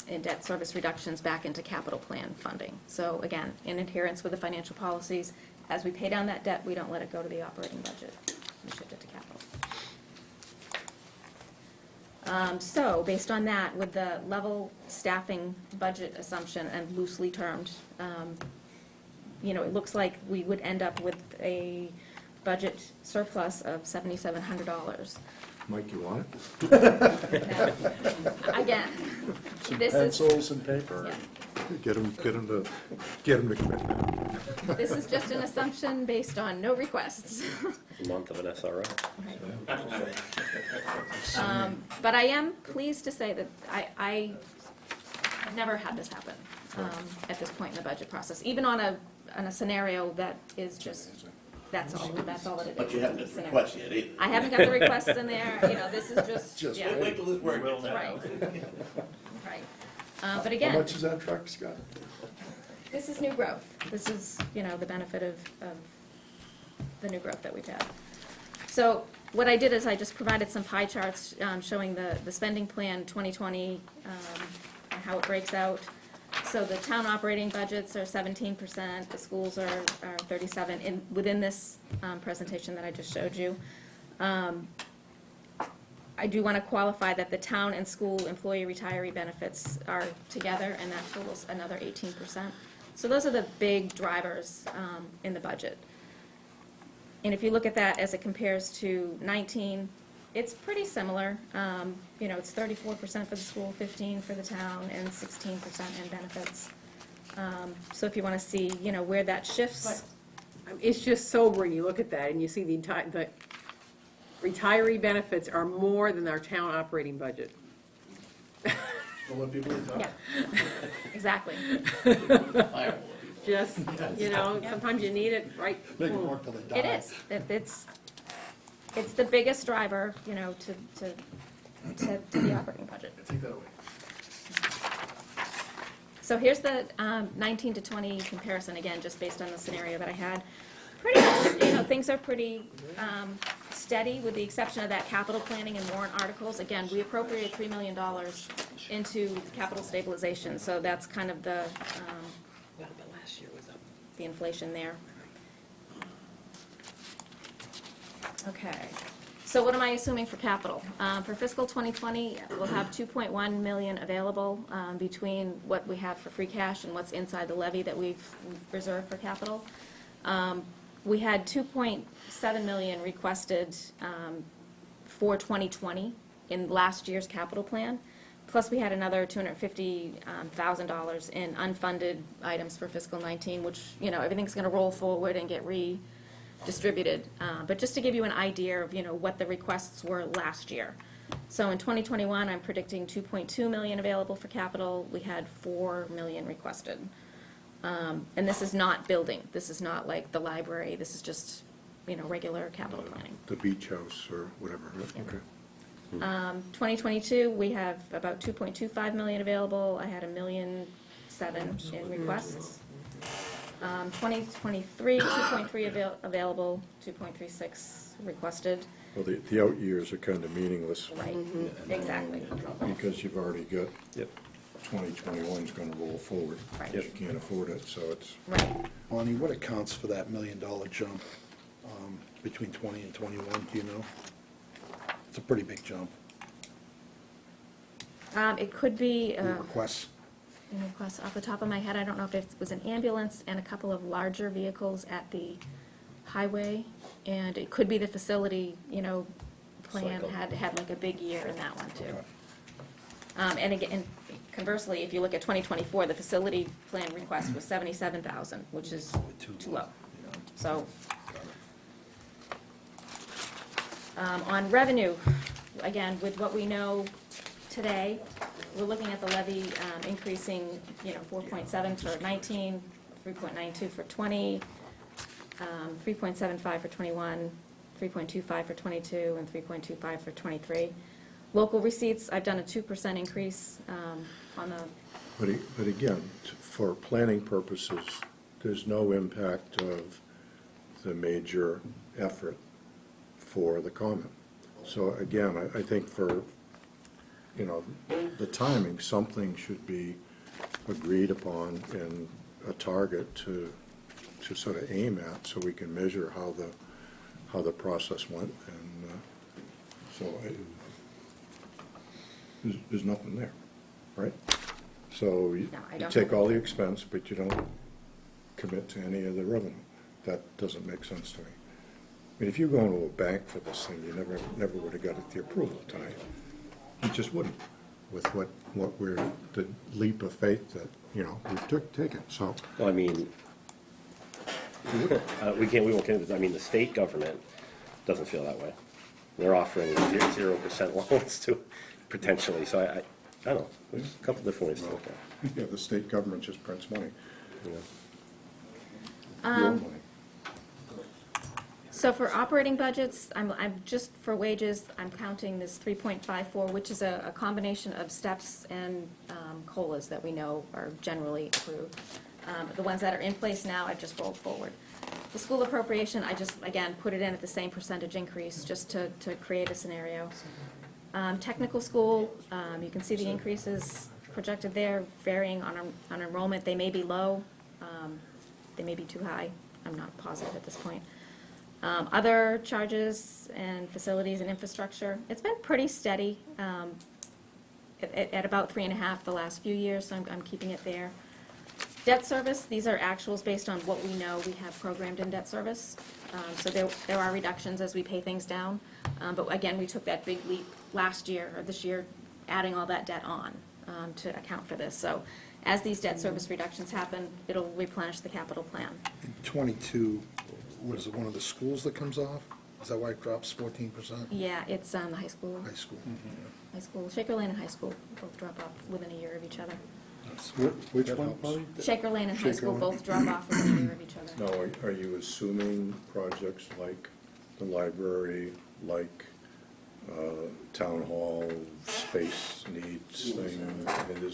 S2: in debt service reductions back into capital plan funding. So again, in adherence with the financial policies, as we pay down that debt, we don't let it go to the operating budget. We shift it to capital. So, based on that, with the level staffing budget assumption and loosely termed, it looks like we would end up with a budget surplus of $7,700.
S3: Mike, you want it?
S2: Now, again, this is,
S3: Pencils and paper.
S2: yeah.
S3: Get him to commit now.
S2: This is just an assumption based on no requests.
S13: Month of an SRO.
S2: But I am pleased to say that I've never had this happen at this point in the budget process, even on a scenario that is just, that's all that it is.
S4: But you haven't
S2: It's a
S4: got the
S2: scenario.
S4: request yet either.
S2: I haven't got the requests in there, this is just, yeah,
S4: Wait till this work gets out.
S2: right. Right. But
S14: How
S2: again,
S14: much is that truck, Scott?
S2: this is new growth. This is, the benefit of the new growth that we've had. So what I did is I just provided some pie charts showing the spending plan 2020 and how it breaks out. So the town operating budgets are 17%, the schools are 37%, within this presentation that I just showed you. I do want to qualify that the town and school employee retiree benefits are together, and that totals another 18%. So those are the big drivers in the budget. And if you look at that as it compares to 19, it's pretty similar. It's 34% for the school, 15% for the town, and 16% in benefits. So if you want to see, where that shifts.
S17: It's just sobering, you look at that and you see the retiree benefits are more than our town operating budget.
S15: Don't let people talk.
S2: Yeah, exactly.
S4: Fireball.
S17: Just, sometimes you need it, right?
S14: Make them work till they die.
S2: It is. It's the biggest driver, to the operating budget.
S15: Take that away.
S2: So here's the 19 to 20 comparison, again, just based on the scenario that I had. Pretty much, things are pretty steady, with the exception of that capital planning and warrant articles. Again, we appropriated $3 million into capital stabilization, so that's kind of the inflation there. Okay, so what am I assuming for capital? For fiscal 2020, we'll have 2.1 million available between what we have for free cash and what's inside the levy that we've reserved for capital. We had 2.7 million requested for 2020 in last year's capital plan. Plus, we had another $250,000 in unfunded items for fiscal 19, which, everything's going to roll forward and get redistributed. But just to give you an idea of, what the requests were last year. So in 2021, I'm predicting 2.2 million available for capital. We had 4 million requested. And this is not building. This is not like the library. This is just, regular capital planning.
S3: The beach house or whatever, okay.
S2: 2022, we have about 2.25 million available. I had 1.7 million in requests. 2023, 2.3 available, 2.36 requested.
S3: Well, the out years are kind of meaningless.
S2: Right, exactly.
S3: Because you've already got, 2021's gonna roll forward.
S2: Right.
S3: You can't afford it, so it's,
S2: Right.
S15: Lonnie, what accounts for that $1 million jump between 20 and 21, do you know? It's a pretty big jump
S2: It could be,
S15: in requests.
S2: in requests off the top of my head, I don't know if it was an ambulance and a couple of larger vehicles at the highway, and it could be the facility, plan had like a big year in that one too. And again, and conversely, if you look at 2024, the facility plan request was 77,000, which is too low. So, on revenue, again, with what we know today, we're looking at the levy increasing, 4.7 for 19, 3.92 for 20, 3.75 for 21, 3.25 for 22, and 3.25 for 23. Local receipts, I've done a 2% increase on the,
S3: but again, for planning purposes, there's no impact of the major effort for the common. So again, I think for, the timing, something should be agreed upon and a target to sort of aim at, so we can measure how the process went, and there's nothing there, right? So you
S2: No, I don't
S3: take
S2: have
S3: all the expense, but you don't commit to any of the revenue. That doesn't make sense to me. mean, if you go into a bank for this thing, you never would have got it the approval tonight. You just wouldn't, with what we're, the leap of faith that, we've taken, so.
S13: Well, I mean, we won't get into, I mean, the state government doesn't feel that way. They're offering 0% loans to, potentially, so I don't know, there's a couple different ways to look at it.
S3: Yeah, the state government just prints money.
S13: you know.
S3: Your money.
S2: So for operating budgets, I'm just for wages, I'm counting this 3.54, which is a combination of steps and COLAs that we know are generally approved. The ones that are in place now, I've just rolled forward. The school appropriation, I just, again, put it in at the same percentage increase, just to create a scenario. Technical school, you can see the increases projected there, varying on enrollment. They may be low, they may be too high. I'm not positive at this point. Other charges and facilities and infrastructure, it's been pretty steady at about 3.5 the last few years, so I'm keeping it there. Debt service, these are actuals based on what we know we have programmed in debt service. So there are reductions as we pay things down. But again, we took that big leap last year, or this year, adding all that debt on to account for this. So as these debt service reductions happen, it'll replenish the capital plan.
S15: In 22, what is it, one of the schools that comes off? Is that why it drops 14%?
S2: Yeah, it's the high school.
S15: High school.
S2: High school, Shaker Lane and high school both drop off within a year of each other.
S3: Which
S15: That
S3: one,
S15: helps.
S3: Polly?
S2: Shaker Lane and high
S3: Shaker
S2: school
S3: Lane.
S2: both drop off within a year of each other.
S3: Now, are you assuming projects like the library, like town hall, space needs thing? I mean,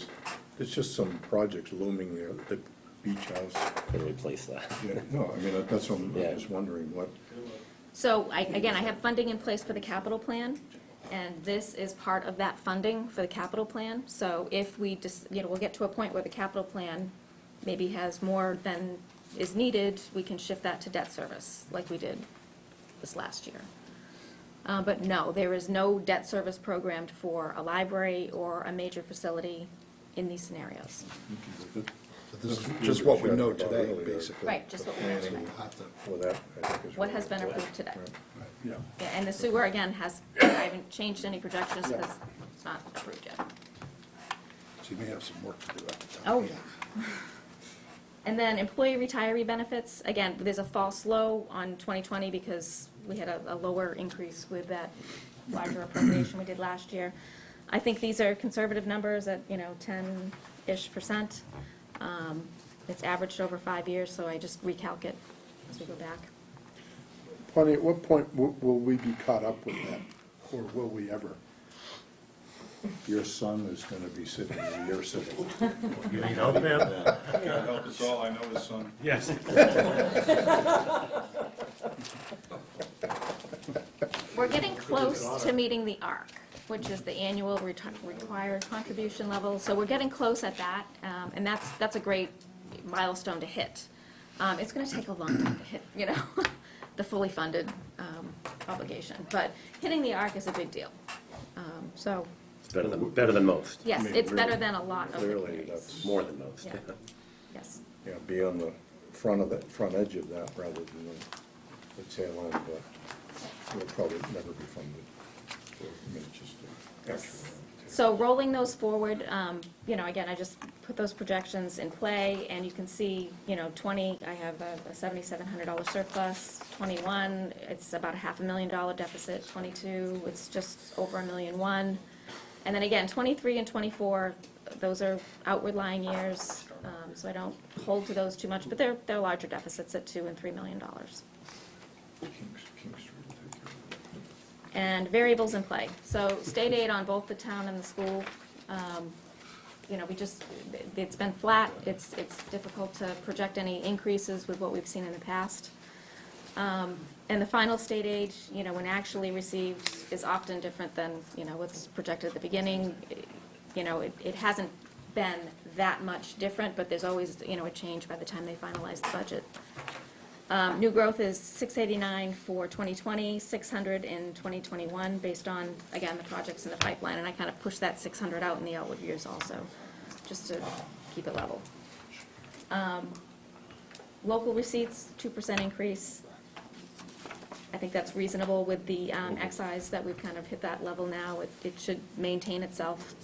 S3: there's just some projects looming there, the beach house.
S13: Could replace that.
S3: Yeah, no, I mean, that's what I'm
S13: Yeah.
S3: just wondering, what,
S2: So again, I have funding in place for the capital plan, and this is part of that funding for the capital plan. So if we just, we'll get to a point where the capital plan maybe has more than is needed, we can shift that to debt service, like we did this last year. But no, there is no debt service programmed for a library or a major facility in these scenarios.
S15: So this is just what we know today, basically.
S2: Right, just what we know today.
S3: for that, I think is.
S2: What has been approved today.
S3: Yeah.
S2: Yeah, and the sewer, again, I haven't changed any projections because it's not approved yet.
S15: So you may have some work to do at the time.
S2: Oh, yeah. And then employee retiree benefits, again, there's a false low on 2020 because we had a lower increase with that larger appropriation we did last year. I think these are conservative numbers at, 10-ish%. It's averaged over 5 years, so I just recalc it as we go back.
S14: Bonnie, at what point will we be caught up with that, or will we ever?
S3: Your son is gonna be sitting where you're sitting.
S12: You need help, man?
S5: Can't help us all, I know his son.
S12: Yes.
S2: We're getting close to meeting the ARC, which is the annual required contribution level. So we're getting close at that, and that's a great milestone to hit. It's going to take a long time to hit, the fully funded obligation. But hitting the ARC is a big deal. So,
S13: It's better than most.
S2: yes,
S3: I mean,
S2: it's better
S3: really,
S2: than a lot of the
S3: Clearly,
S2: communities.
S3: that's,
S13: More than most.
S2: Yeah. Yes.
S3: be on the front edge of that rather than the tail end, but it'll probably never be funded. So, I mean, it's just actually.
S2: So rolling those forward, again, I just put those projections in play, and you can see, 20, I have a $7,700 surplus, 21, it's about a $500,000 deficit, 22, it's just over $1.1 million. And then again, 23 and 24, those are outward lying years, so I don't hold to those too much, but they're larger deficits at $2 and $3 million.
S3: King Street will take care of it.
S2: And variables in play. So state aid on both the town and the school, it's been flat. It's difficult to project any increases with what we've seen in the past. And the final state aid, when actually received, is often different than, what's projected at the beginning. It hasn't been that much different, but there's always, a change by the time they finalize the budget. New growth is 689 for 2020, 600 in 2021, based on, again, the projects in the pipeline, and I kind of push that 600 out in the outward years also, just to keep it level. Local receipts, 2% increase. I think that's reasonable with the excise, that we've kind of hit that level now. It should maintain itself.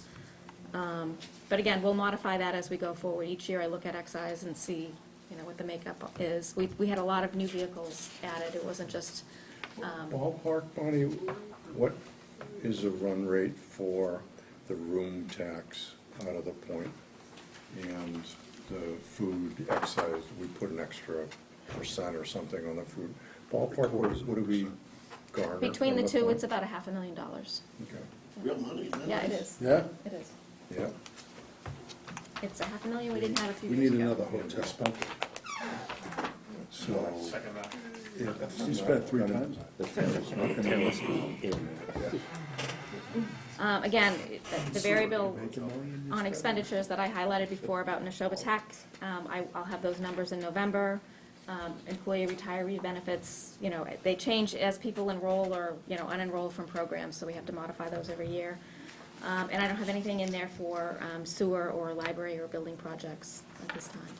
S2: But again, we'll modify that as we go forward. Each year I look at excise and see, what the makeup is. We had a lot of new vehicles added. It wasn't just,
S3: Ballpark, Bonnie, what is the run rate for the room tax out of the point and the food excise? We put an extra % or something on the food. Ballpark, what do we garner?
S2: between the
S3: from
S2: two,
S3: point?
S2: it's about $500,000.
S3: Okay.
S4: Real money, isn't it?
S2: Yeah, it is.
S15: Yeah,
S2: It is.
S3: Yeah.
S2: It's $500,000 we didn't have a few
S15: we
S2: years
S15: need
S2: ago.
S15: another hotel.
S3: So,
S5: Second that.
S15: You spent 3 times.
S13: The town is in,
S2: Again, the variable on expenditures that I highlighted before about Neshoba Tech, I'll have those numbers in November. Employee retiree benefits, they change as people enroll or, unenroll from programs, so we have to modify those every year. And I don't have anything in there for sewer or library or building projects at this time.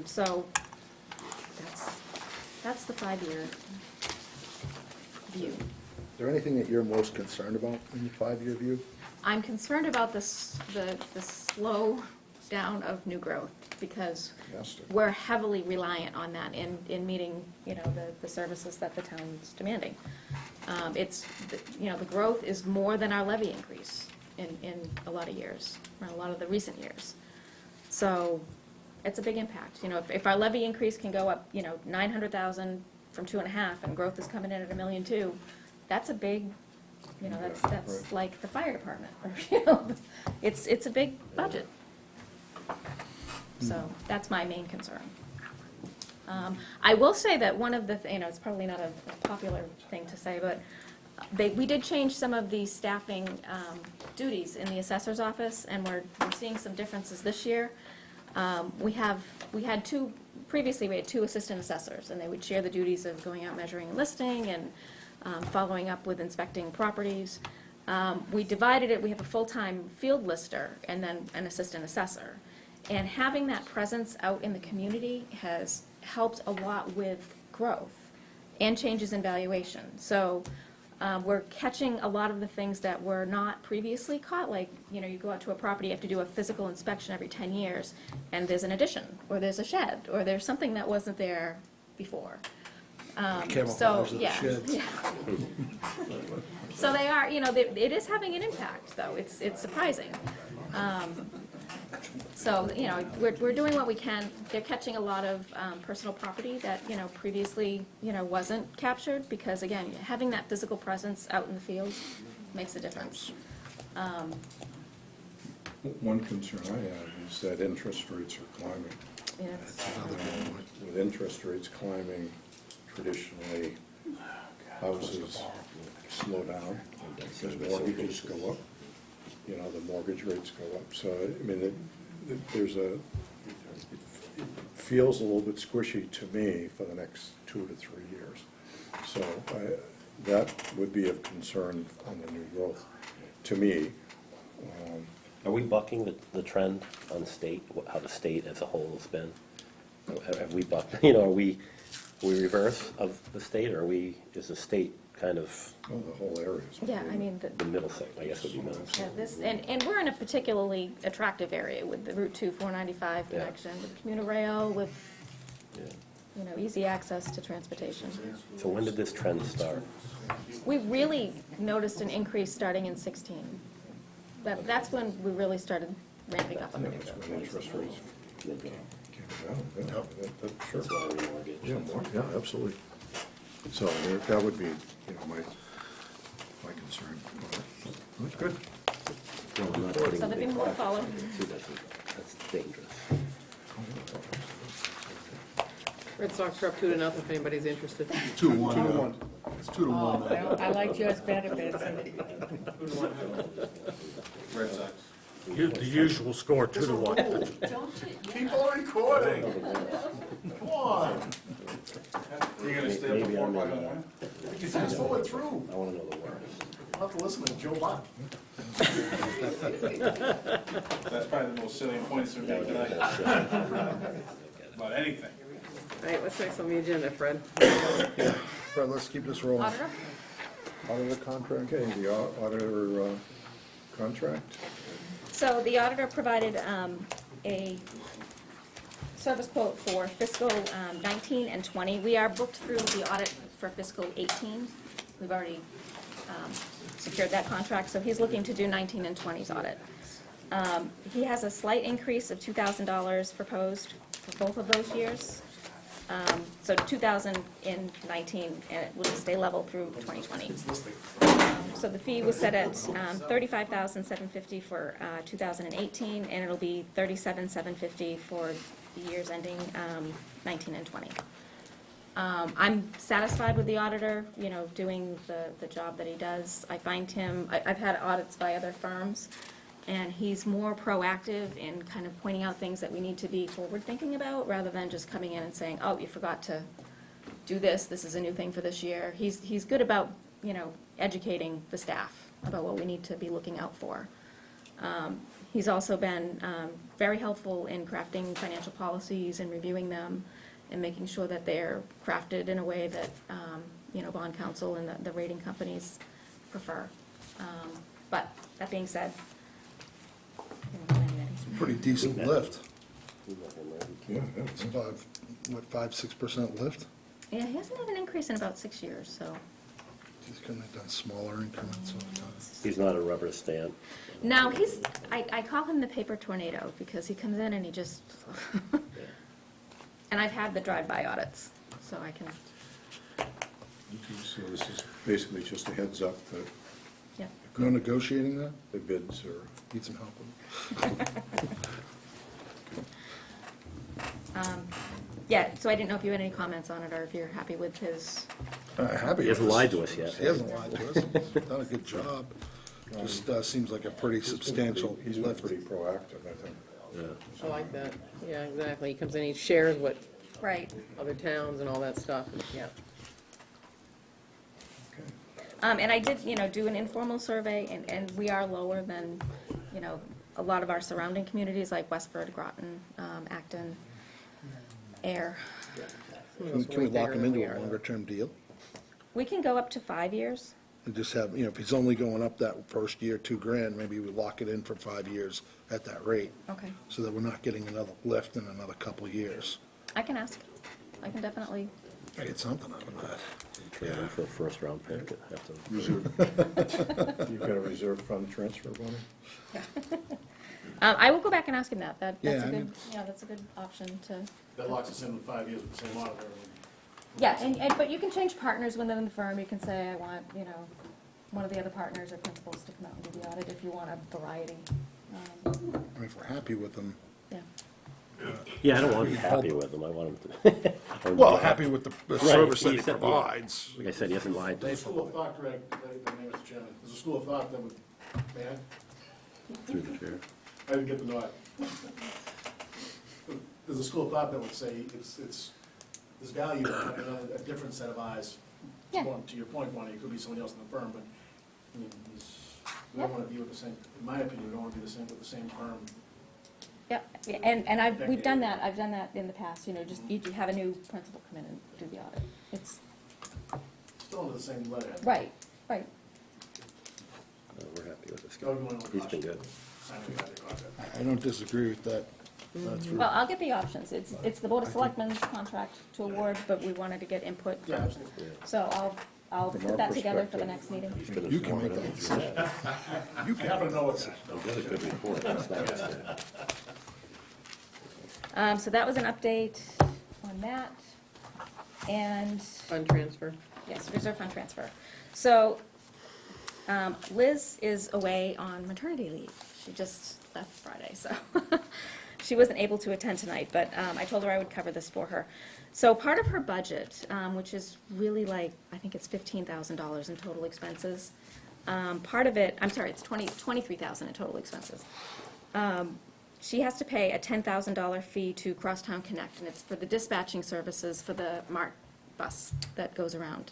S2: So that's the 5-year view.
S15: Is there anything that you're most concerned about in your 5-year view?
S2: I'm concerned about the slow down of new growth, because
S3: yes,
S2: we're heavily reliant on that in meeting, the services that the town's demanding. The growth is more than our levy increase in a lot of years, or a lot of the recent years. So it's a big impact. If our levy increase can go up, 900,000 from 2.5, and growth is coming in at 1.2 million, that's a big, that's
S3: right.
S2: like the fire department. It's a big budget. So that's my main concern. I will say that one of the, it's probably not a popular thing to say, but we did change some of the staffing duties in the assessor's office, and we're seeing some differences this year. Previously we had 2 assistant assessors, and they would share the duties of going out measuring and listing and following up with inspecting properties. We divided it, we have a full-time field lister and then an assistant assessor. And having that presence out in the community has helped a lot with growth and changes in valuation. So we're catching a lot of the things that were not previously caught, like, you go out to a property, you have to do a physical inspection every 10 years, and there's an addition, or there's a shed, or there's something that wasn't there before.
S15: Camouflage of the sheds.
S2: Yeah. So they are, it is having an impact, though. It's surprising. So, we're doing what we can. They're catching a lot of personal property that, previously, wasn't captured, because, again, having that physical presence out in the field makes a difference.
S3: One concern I have is that interest rates are climbing. With interest rates climbing, traditionally, houses slow down because mortgages go up. The mortgage rates go up. So, it feels a little bit squishy to me for the next 2 to 3 years. So that would be of concern on the new growth to me.
S13: are we bucking the trend on the state, how the state as a whole has been? Have we bucked, are we reverse of the state, or is the state kind of
S3: Oh, the whole area is.
S2: Yeah,
S13: the middle segment, I guess would be middle segment?
S2: And we're in a particularly attractive area with the Route 2, 495
S13: Yeah.
S2: connection, with commuter rail, with,
S13: Yeah.
S2: easy access to transportation.
S13: So when did this trend start?
S2: We really noticed an increase starting in 16. That's when we really started ramping up on the new
S3: That's
S2: growth.
S3: when interest rates came down. That- sure.
S13: That's why we remortgaged.
S3: Yeah, absolutely. So that would be, my concern. That's good.
S13: No, I'm not putting
S2: So there'll be
S13: big
S2: more
S13: projects
S2: follow.
S13: in there, too. That's dangerous.
S17: Red Sox are up 2-0 if anybody's interested.
S15: 2-1 now. It's 2-1 now.
S17: Well, I like yours better, Betsy.
S5: Red Sox.
S12: The usual score, 2-1.
S15: People are recording. Come on.
S5: You're gonna stay up
S13: Maybe
S5: before
S13: I'm
S5: 5
S13: in,
S5: in the morning?
S15: You can fast forward through.
S13: I wanna know the worst.
S15: I'll have to listen to Joe Buck.
S5: That's probably the most salient points to make tonight. About anything.
S17: All right, what's next on the agenda, Fred?
S15: Fred, let's keep this rolling.
S2: Auditor?
S3: Auditor contract, okay, the auditor contract?
S2: So the auditor provided a service quote for fiscal 19 and 20. We are booked through the audit for fiscal 18. We've already secured that contract, so he's looking to do 19 and 20's audit. He has a slight increase of $2,000 proposed for both of those years. So 2,000 in 19, and it will stay level through 2020. So the fee was set at $35,750 for 2018, and it'll be $37,750 for the years ending 19 and 20. I'm satisfied with the auditor, you know, doing the job that he does. I find him, I've had audits by other firms, and he's more proactive in kind of pointing out things that we need to be forward-thinking about, rather than just coming in and saying, oh, you forgot to do this, this is a new thing for this year. He's good about, you know, educating the staff about what we need to be looking out for. He's also been very helpful in crafting financial policies and reviewing them and making sure that they're crafted in a way that, you know, bond counsel and the rating companies prefer. But that being said,
S15: Pretty decent lift. It's about, what, 5-6% lift?
S2: yeah, he hasn't had an increase in about 6 years, so.
S15: He's couldn't have done smaller increments over time.
S13: He's not a rubber stamp.
S2: No, I call him the paper tornado, because he comes in and he just, and I've had the drive-by audits, so I can,
S3: So this is basically just a heads up that
S2: yeah.
S15: No negotiating that?
S3: the bids are,
S15: Need some help with it?
S2: Yeah, so I didn't know if you had any comments on it, or if you're happy with his,
S15: Happy.
S13: He hasn't
S15: with
S13: lied
S15: us.
S13: to us yet.
S15: He hasn't lied to us. He's done a good job. Just seems like a pretty substantial
S3: he's been
S15: lift.
S3: pretty proactive, I think.
S17: I like that. Yeah, exactly. He comes in, he shares what
S2: right.
S17: other towns and all that stuff, yeah.
S2: And I did, you know, do an informal survey, and we are lower than, you know, a lot of our surrounding communities, like Westford, Groton, Acton, Air.
S15: Can we lock him into a longer-term deal?
S2: We can go up to 5 years.
S15: And just have, you know, if he's only going up that first year, $2,000, maybe we lock it in for 5 years at that rate,
S2: Okay.
S15: so that we're not getting another lift in another couple of years.
S2: I can ask. I can definitely,
S15: I get something out of that.
S13: Trade him for a first-round pick. Have to-
S3: You've got a reserve fund transfer, Bonnie?
S2: I will go back and ask him that. That's
S15: Yeah,
S2: a
S15: I
S2: good,
S15: mean-
S2: yeah, that's a good option to.
S5: That locks us in with 5 years with the same auditor.
S2: Yeah, but you can change partners within the firm. You can say, I want, you know, one of the other partners or principals to come out and do the audit if you want a variety.
S15: I mean, if we're happy with them.
S2: Yeah.
S13: Yeah, I don't want to be happy with him, I want him to.
S15: Well, happy with the
S13: Right,
S15: service that he
S13: said- yeah.
S15: provides.
S13: Like I said, he hasn't lied to
S5: There's
S13: us
S5: a school of thought, Greg, if I may, Mr. Chairman, there's a school of thought that would, man,
S13: through the chair.
S5: I didn't get the nod. There's a school of thought that would say there's value in having a different set of eyes.
S2: Yeah.
S5: To your point, Bonnie, it could be somebody else in the firm, but, I mean, we don't want to be with the same, in my opinion, we don't want to be with the same firm.
S2: Yeah, and we've done that. I've done that in the past, you know, just you have a new principal come in and do the audit. It's,
S5: Still under the same letterhead.
S2: right.
S13: We're happy with this guy.
S5: Go on with
S13: He's been good.
S5: signing the contract.
S15: I don't disagree with that. That's
S2: Well, I'll get the options. It's the Board of Selectmen's contract to award, but we wanted to get input
S5: Yeah,
S2: from,
S5: absolutely.
S2: so I'll
S3: From
S2: put
S3: our
S2: that together for the
S3: perspective,
S2: next meeting.
S13: He's been
S15: You can make
S13: informative.
S15: that decision.
S5: You happen to know what's.
S13: He did a good report. That's not-
S2: So that was an update on that. And,
S17: Fund transfer.
S2: yes, reserve fund transfer. So Liz is away on maternity leave. She just left Friday, so she wasn't able to attend tonight, but I told her I would cover this for her. So part of her budget, which is really like, I think it's $15,000 in total expenses. Part of it, I'm sorry, it's $23,000 in total expenses. She has to pay a $10,000 fee to Crosstown Connect, and it's for the dispatching services for the MART bus that goes around.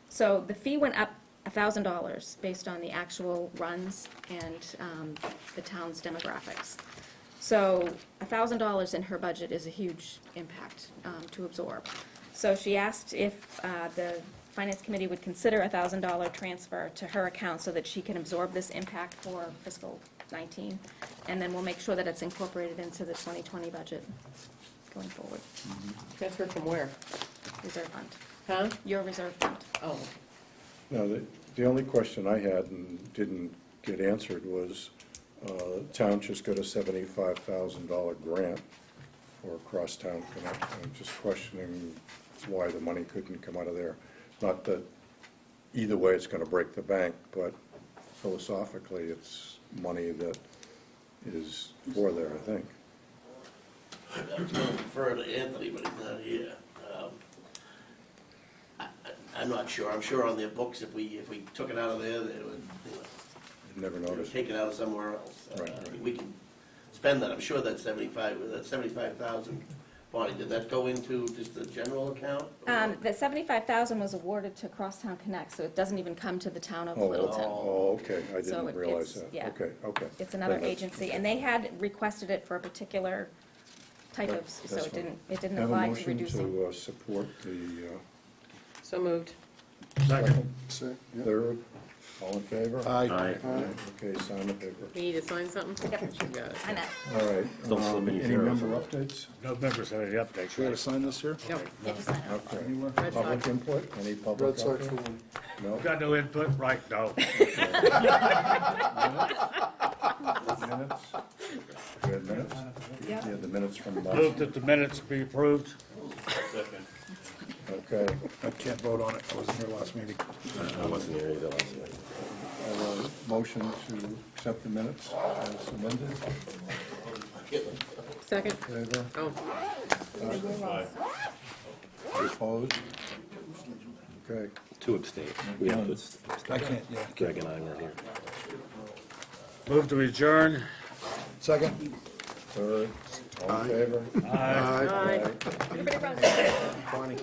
S2: So the fee went up $1,000 based on the actual runs and the town's demographics. So $1,000 in her budget is a huge impact to absorb. So she asked if the Finance Committee would consider a $1,000 transfer to her account so that she can absorb this impact for fiscal 19, and then we'll make sure that it's incorporated into the 2020 budget going forward.
S17: Transfer from where?
S2: Reserve fund.
S17: Huh?
S2: Your reserve fund.
S17: Oh,
S3: Now, the only question I had and didn't get answered was, town just got a $75,000 grant for Crosstown Connect. I'm just questioning why the money couldn't come out of there. Not that either way it's gonna break the bank, but philosophically, it's money that is for there, I think.
S4: I was going to defer to Anthony, but he's not here. I'm not sure. I'm sure on their books, if we took it out of there, they would,
S3: Never
S4: they would
S3: noticed.
S4: take it out of somewhere else.
S3: Right,
S4: I mean,
S3: right.
S4: we can spend that. I'm sure that 75,000, Bonnie, did that go into just the general account?
S2: The $75,000 was awarded to Crosstown Connect, so it doesn't even come to the town of
S3: Oh,
S2: Littleton.
S3: oh, okay, I
S2: So
S3: didn't realize
S2: it's-
S3: that.
S2: yeah.
S3: Okay, okay.
S2: It's another
S3: Then that's-
S2: agency, and they had requested it for a particular type of,
S3: That's
S2: so it
S3: fine.
S2: didn't
S3: Have a
S2: apply to
S3: motion
S2: reducing.
S3: to support the
S17: so moved.
S12: Second.
S3: third. All in favor?
S15: Aye.
S3: Okay, sign the paper.
S17: We need to sign something?
S2: Yep.
S17: You got it.
S2: I know.
S3: All right.
S13: Don't slip any
S3: Any
S13: zeros.
S3: member updates?
S12: No members have any updates.
S15: We gotta sign this here?
S17: Yep.
S2: Yeah, just sign it.
S3: Okay.
S17: Red
S3: Public
S17: Sox.
S3: input? Any public
S15: Red Sox
S3: output?
S15: won.
S3: No?
S12: Got no input, right, no.
S3: Minutes? We had minutes?
S17: Yeah.
S3: Yeah, the minutes from last.
S12: Move that the minutes be approved.
S11: Second.
S3: Okay.
S15: I can't vote on it. I wasn't here last meeting.
S13: I wasn't here either last night.
S3: I have a motion to accept the minutes as amended.
S17: Second?
S3: Favor?
S17: Oh,
S11: Aye.
S3: Opposed? Okay.
S13: Two abstain. We have to,
S15: I can't, yeah.
S13: Greg and I weren't here.
S12: Move to adjourn.
S15: Second?
S3: Third. All in favor?
S12: Aye.
S17: aye.
S2: Everybody run.
S15: Bonnie.